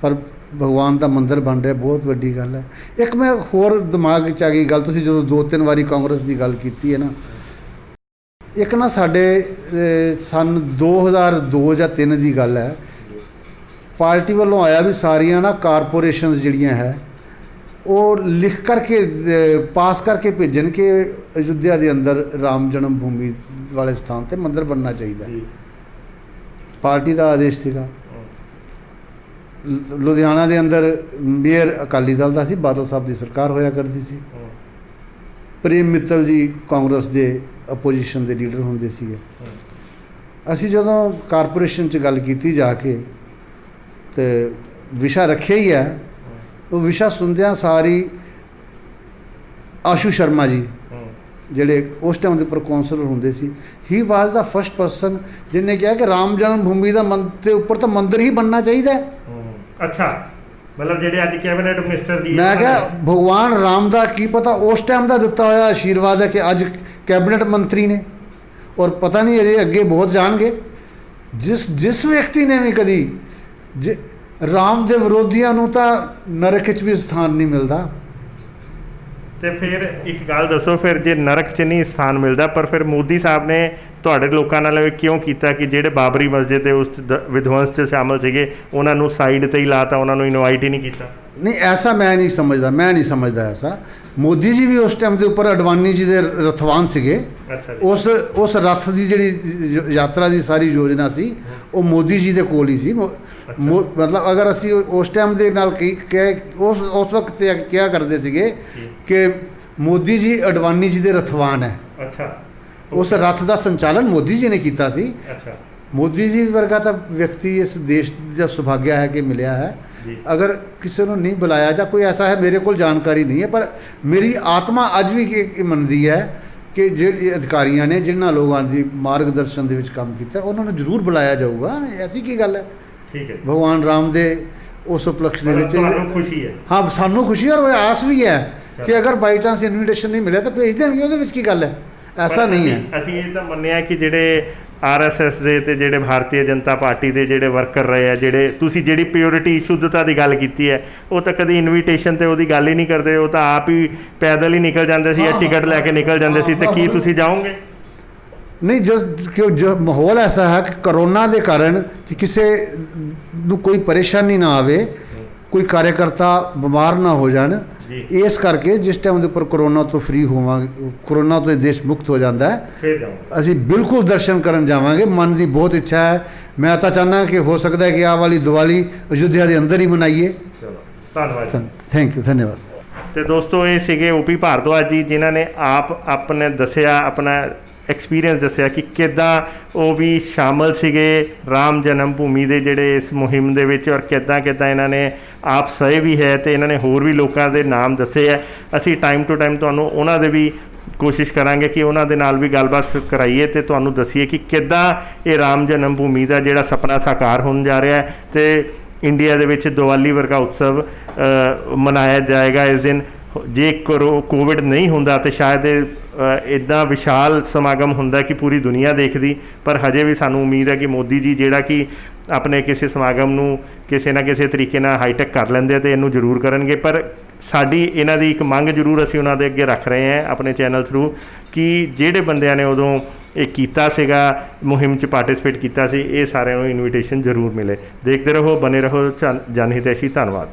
ਪਰ ਭਗਵਾਨ ਦਾ ਮੰਦਿਰ ਬਣ ਰਿਹਾ, ਬਹੁਤ ਵੱਡੀ ਗੱਲ ਹੈ। ਇੱਕ ਮੈਂ ਹੋਰ ਦਿਮਾਗ ਵਿੱਚ ਆ ਗਈ ਗੱਲ, ਤੁਸੀਂ ਜਦੋਂ 2-3 ਵਾਰੀ ਕਾਂਗਰਸ ਦੀ ਗੱਲ ਕੀਤੀ ਹੈ ਨਾ, ਇੱਕ ਨਾ ਸਾਡੇ ਸਨ 2002 ਜਾਂ 3 ਦੀ ਗੱਲ ਹੈ, ਪਾਰਟੀ ਵੱਲੋਂ ਆਇਆ ਵੀ ਸਾਰੀਆਂ ਨਾ ਕਾਰਪੋਰੇਸ਼ਨਸ ਜਿਹੜੀਆਂ ਹੈ ਉਹ ਲਿਖ ਕਰਕੇ ਪਾਸ ਕਰਕੇ ਭੇਜਣ ਕਿ ਅਯੁੱਧਿਆ ਦੇ ਅੰਦਰ ਰਾਮ ਜਨਮ ਭੂਮੀ ਵਾਲੇ ਸਥਾਨ 'ਤੇ ਮੰਦਿਰ ਬਣਨਾ ਚਾਹੀਦਾ। ਪਾਰਟੀ ਦਾ ਆਦੇਸ਼ ਸੀਗਾ। ਲੁਧਿਆਣਾ ਦੇ ਅੰਦਰ ਮੇਅਰ ਅਕਾਲੀ ਦਲ ਦਾ ਸੀ, ਬਾਦਲ ਸਾਹਿਬ ਦੀ ਸਰਕਾਰ ਹੋਇਆ ਕਰਦੀ ਸੀ। ਪ੍ਰੇਮ ਮਿੱਤਲ ਜੀ ਕਾਂਗਰਸ ਦੇ ਅਪੋਜੀਸ਼ਨ ਦੇ ਲੀਡਰ ਹੁੰਦੇ ਸੀਗੇ। ਅਸੀਂ ਜਦੋਂ ਕਾਰਪੋਰੇਸ਼ਨ 'ਚ ਗੱਲ ਕੀਤੀ ਜਾ ਕੇ ਤੇ ਵਿਸ਼ਾ ਰੱਖਿਆ ਹੀ ਹੈ, ਉਹ ਵਿਸ਼ਾ ਸੁਣਦਿਆਂ ਸਾਰੀ ਆਸ਼ੂ ਸ਼ਰਮਾ ਜੀ ਜਿਹੜੇ ਉਸ ਟਾਈਮ ਦੇ ਉੱਪਰ ਕੌਂਸਲਰ ਹੁੰਦੇ ਸੀ, ਹੀ ਵਾਜ਼ ਦਾ ਫਸਟ ਪਰਸਨ ਜਿਹਨੇ ਕਿਹਾ ਕਿ ਰਾਮ ਜਨਮ ਭੂਮੀ ਦਾ ਦੇ ਉੱਪਰ ਤਾਂ ਮੰਦਿਰ ਹੀ ਬਣਨਾ ਚਾਹੀਦਾ ਹੈ। ਅੱਛਾ, ਮਤਲਬ ਜਿਹੜੇ ਅੱਜ ਕੈਬਨਿਟ ਮਿਨਿਸਟਰ ਦੀ, ਮੈਂ ਕਿਹਾ ਭਗਵਾਨ ਰਾਮ ਦਾ ਕੀ ਪਤਾ ਉਸ ਟਾਈਮ ਦਾ ਦਿੱਤਾ ਹੋਇਆ ਆਸ਼ੀਰਵਾਦ ਹੈ ਕਿ ਅੱਜ ਕੈਬਨਿਟ ਮੰਤਰੀ ਨੇ, ਔਰ ਪਤਾ ਨਹੀਂ ਅਜੇ ਅੱਗੇ ਬਹੁਤ ਜਾਣਗੇ। ਜਿਸ ਵਿਅਕਤੀ ਨੇ ਵੀ ਕਦੀ ਰਾਮ ਦੇ ਵਿਰੋਧੀਆਂ ਨੂੰ ਤਾਂ ਨਰਕ 'ਚ ਵੀ ਸਥਾਨ ਨਹੀਂ ਮਿਲਦਾ। ਤੇ ਫਿਰ ਇੱਕ ਗੱਲ ਦੱਸੋ, ਫਿਰ ਜੇ ਨਰਕ 'ਚ ਨਹੀਂ ਸਥਾਨ ਮਿਲਦਾ, ਪਰ ਫਿਰ ਮੋਦੀ ਸਾਹਿਬ ਨੇ ਤੁਹਾਡੇ ਲੋਕਾਂ ਨਾਲ ਕਿਉਂ ਕੀਤਾ ਕਿ ਜਿਹੜੇ ਬਾਬਰੀ ਮਸਜਿਦ ਦੇ ਉਸ ਵਿਧਵੰਸ 'ਚ ਸ਼ਾਮਲ ਸੀਗੇ ਉਹਨਾਂ ਨੂੰ ਸਾਈਡ 'ਤੇ ਹੀ ਲਾਤਾ, ਉਹਨਾਂ ਨੂੰ ਇਨਵਾਈਟ ਹੀ ਨਹੀਂ ਕੀਤਾ? ਨਹੀਂ, ਐਸਾ ਮੈਂ ਨਹੀਂ ਸਮਝਦਾ ਐਸਾ। ਮੋਦੀ ਜੀ ਵੀ ਉਸ ਟਾਈਮ ਦੇ ਉੱਪਰ ਅਡਵਾਨੀ ਜੀ ਦੇ ਰਥਵਾਨ ਸੀਗੇ। ਉਸ ਰੱਥ ਦੀ ਜਿਹੜੀ ਯਾਤਰਾ ਦੀ ਸਾਰੀ ਯੋਜਨਾ ਸੀ ਉਹ ਮੋਦੀ ਜੀ ਦੇ ਕੋਲ ਹੀ ਸੀ। ਮਤਲਬ ਅਗਰ ਅਸੀਂ ਉਸ ਟਾਈਮ ਦੇ ਨਾਲ ਉਸ ਵਕਤ ਕਿਹਾ ਕਰਦੇ ਸੀਗੇ ਕਿ ਮੋਦੀ ਜੀ ਅਡਵਾਨੀ ਜੀ ਦੇ ਰਥਵਾਨ ਹੈ। ਉਸ ਰੱਥ ਦਾ ਸੰਚਾਲਨ ਮੋਦੀ ਜੀ ਨੇ ਕੀਤਾ ਸੀ। ਮੋਦੀ ਜੀ ਵਰਗਾ ਤਾਂ ਵਿਅਕਤੀ ਇਸ ਦੇਸ਼ ਦਾ ਸੁਭਾਗਿਆ ਹੈ ਕਿ ਮਿਲਿਆ ਹੈ। ਅਗਰ ਕਿਸੇ ਨੂੰ ਨਹੀਂ ਬੁਲਾਇਆ ਜਾਂ ਕੋਈ ਐਸਾ ਹੈ, ਮੇਰੇ ਕੋਲ ਜਾਣਕਾਰੀ ਨਹੀਂ ਹੈ, ਪਰ ਮੇਰੀ ਆਤਮਾ ਅੱਜ ਵੀ ਇਹ ਮੰਨਦੀ ਹੈ ਕਿ ਜਿਹੜੇ ਅਧਿਕਾਰੀਆਂ ਨੇ ਜਿਨ੍ਹਾਂ ਲੋਕਾਂ ਦੀ ਮਾਰਗਦਰਸ਼ਨ ਦੇ ਵਿੱਚ ਕੰਮ ਕੀਤਾ ਉਹਨਾਂ ਨੂੰ ਜ਼ਰੂਰ ਬੁਲਾਇਆ ਜਾਊਗਾ। ਐਸੀ ਕੀ ਗੱਲ ਹੈ। ਠੀਕ ਹੈ, ਭਗਵਾਨ ਰਾਮ ਦੇ ਉਸ ਉਪਲਕਸ਼ ਦੇ ਵਿੱਚ ਖੁਸ਼ੀ ਹੈ। ਹਾਂ, ਸਾਨੂੰ ਖੁਸ਼ੀ ਔਰ ਆਸ ਵੀ ਹੈ ਕਿ ਅਗਰ ਬਾਈ ਚਾਂਸ ਇਨਵੀਟੇਸ਼ਨ ਨਹੀਂ ਮਿਲਿਆ ਤਾਂ ਭੇਜ ਦੇਣਗੇ, ਉਹਦੇ ਵਿੱਚ ਕੀ ਗੱਲ ਹੈ। ਐਸਾ ਨਹੀਂ ਹੈ। ਅਸੀਂ ਇਹ ਤਾਂ ਮੰਨਿਆ ਕਿ ਜਿਹੜੇ RSS ਦੇ ਤੇ ਜਿਹੜੇ ਭਾਰਤੀ ਜਨਤਾ ਪਾਰਟੀ ਦੇ ਜਿਹੜੇ ਵਰਕਰ ਰਹੇ ਆ, ਜਿਹੜੇ ਤੁਸੀਂ ਜਿਹੜੀ ਪਿਓਰਿਟੀ ਸ਼ੁੱਧਤਾ ਦੀ ਗੱਲ ਕੀਤੀ ਹੈ, ਉਹ ਤਾਂ ਕਦੀ ਇਨਵੀਟੇਸ਼ਨ ਤੇ ਉਹਦੀ ਗੱਲ ਹੀ ਨਹੀਂ ਕਰਦੇ, ਉਹ ਤਾਂ ਆਪ ਹੀ ਪੈਦਲ ਹੀ ਨਿਕਲ ਜਾਂਦੇ ਸੀ ਜਾਂ ਟਿਕਟ ਲੈ ਕੇ ਨਿਕਲ ਜਾਂਦੇ ਸੀ। ਤੇ ਕੀ ਤੁਸੀਂ ਜਾਓਗੇ? ਨਹੀਂ, ਜੋ ਮਾਹੌਲ ਐਸਾ ਹੈ ਕਿ ਕਰੋਨਾ ਦੇ ਕਾਰਨ ਕਿ ਕਿਸੇ ਨੂੰ ਕੋਈ ਪਰੇਸ਼ਾਨੀ ਨਾ ਆਵੇ, ਕੋਈ ਕਾਰਜਕਰਤਾ ਬਿਮਾਰ ਨਾ ਹੋ ਜਾਣ, ਇਸ ਕਰਕੇ ਜਿਸ ਟਾਈਮ ਦੇ ਉੱਪਰ ਕਰੋਨਾ ਤੋਂ ਫ੍ਰੀ ਹੋਵਾਂਗੇ, ਕਰੋਨਾ ਤੋਂ ਦੇਸ਼ ਮੁਕਤ ਹੋ ਜਾਂਦਾ ਹੈ, ਅਸੀਂ ਬਿਲਕੁਲ ਦਰਸ਼ਨ ਕਰਨ ਜਾਵਾਂਗੇ। ਮਨ ਦੀ ਬਹੁਤ ਇੱਛਾ ਹੈ। ਮੈਂ ਤਾਂ ਚਾਹੁੰਦਾ ਕਿ ਹੋ ਸਕਦਾ ਹੈ ਕਿ ਆਹ ਵਾਲੀ ਦੀਵਾਲੀ ਅਯੁੱਧਿਆ ਦੇ ਅੰਦਰ ਹੀ ਮਨਾਈਏ। ਧੰਨਵਾਦ, ਥੈਂਕ ਯੂ, ਧੰਨਵਾਦ। ਤੇ ਦੋਸਤੋ, ਇਹ ਸੀਗੇ OP ਭਾਰਦਵਾਜ ਜੀ, ਜਿਨ੍ਹਾਂ ਨੇ ਆਪ ਆਪਣੇ ਦੱਸਿਆ ਆਪਣਾ ਐਕਸਪੀਰੀਅੰਸ ਦੱਸਿਆ ਕਿ ਕਿੱਦਾਂ ਉਹ ਵੀ ਸ਼ਾਮਲ ਸੀਗੇ ਰਾਮ ਜਨਮ ਭੂਮੀ ਦੇ ਜਿਹੜੇ ਇਸ ਮੁਹਿੰਮ ਦੇ ਵਿੱਚ, ਔਰ ਕਿੱਦਾਂ ਇਹਨਾਂ ਨੇ ਆਪ ਸਹੀ ਵੀ ਹੈ ਤੇ ਇਹਨਾਂ ਨੇ ਹੋਰ ਵੀ ਲੋਕਾਂ ਦੇ ਨਾਮ ਦੱਸੇ ਹੈ। ਅਸੀਂ ਟਾਈਮ ਟੂ ਟਾਈਮ ਤੁਹਾਨੂੰ ਉਹਨਾਂ ਦੇ ਵੀ ਕੋਸ਼ਿਸ਼ ਕਰਾਂਗੇ ਕਿ ਉਹਨਾਂ ਦੇ ਨਾਲ ਵੀ ਗੱਲਬਾਤ ਕਰਾਈਏ ਤੇ ਤੁਹਾਨੂੰ ਦੱਸੀਏ ਕਿ ਕਿੱਦਾਂ ਇਹ ਰਾਮ ਜਨਮ ਭੂਮੀ ਦਾ ਜਿਹੜਾ ਸੁਪਨਾ ਸਾਕਾਰ ਹੋਣ ਜਾ ਰਿਹਾ ਹੈ ਤੇ ਇੰਡੀਆ ਦੇ ਵਿੱਚ ਦੀਵਾਲੀ ਵਰਗਾ ਉਤਸਵ ਮਨਾਇਆ ਜਾਏਗਾ ਇਸ ਦਿਨ। ਜੇ ਕੋਵਿਡ ਨਹੀਂ ਹੁੰਦਾ ਤਾਂ ਸ਼ਾਇਦ ਇੱਦਾਂ ਵਿਸ਼ਾਲ ਸਮਾਗਮ ਹੁੰਦਾ ਕਿ ਪੂਰੀ ਦੁਨੀਆ ਦੇਖਦੀ, ਪਰ ਹਜੇ ਵੀ ਸਾਨੂੰ ਉਮੀਦ ਹੈ ਕਿ ਮੋਦੀ ਜੀ ਜਿਹੜਾ ਕਿ ਆਪਣੇ ਕਿਸੇ ਸਮਾਗਮ ਨੂੰ ਕਿਸੇ ਨਾ ਕਿਸੇ ਤਰੀਕੇ ਨਾਲ ਹਾਈਟੈਕ ਕਰ ਲੈਂਦੇ ਤੇ ਇਹਨੂੰ ਜ਼ਰੂਰ ਕਰਨਗੇ। ਪਰ ਸਾਡੀ ਇਹਨਾਂ ਦੀ ਇੱਕ ਮੰਗ ਜ਼ਰੂਰ ਅਸੀਂ ਉਹਨਾਂ ਦੇ ਅੱਗੇ ਰੱਖ ਰਹੇ ਹਾਂ ਆਪਣੇ ਚੈਨਲ ਥਰੂ ਕਿ ਜਿਹੜੇ ਬੰਦਿਆਂ ਨੇ ਉਦੋਂ ਇਹ ਕੀਤਾ ਸੀਗਾ, ਮੁਹਿੰਮ 'ਚ ਪਾਰਟਿਸਿਪੇਟ ਕੀਤਾ ਸੀ, ਇਹ ਸਾਰਿਆਂ ਨੂੰ ਇਨਵੀਟੇਸ਼ਨ ਜ਼ਰੂਰ ਮਿਲੇ। ਦੇਖਦੇ ਰਹੋ, ਬਨੇ ਰਹੋ ਜਨ ਹਿਤੈਸ਼ੀ। ਧੰਨਵਾਦ।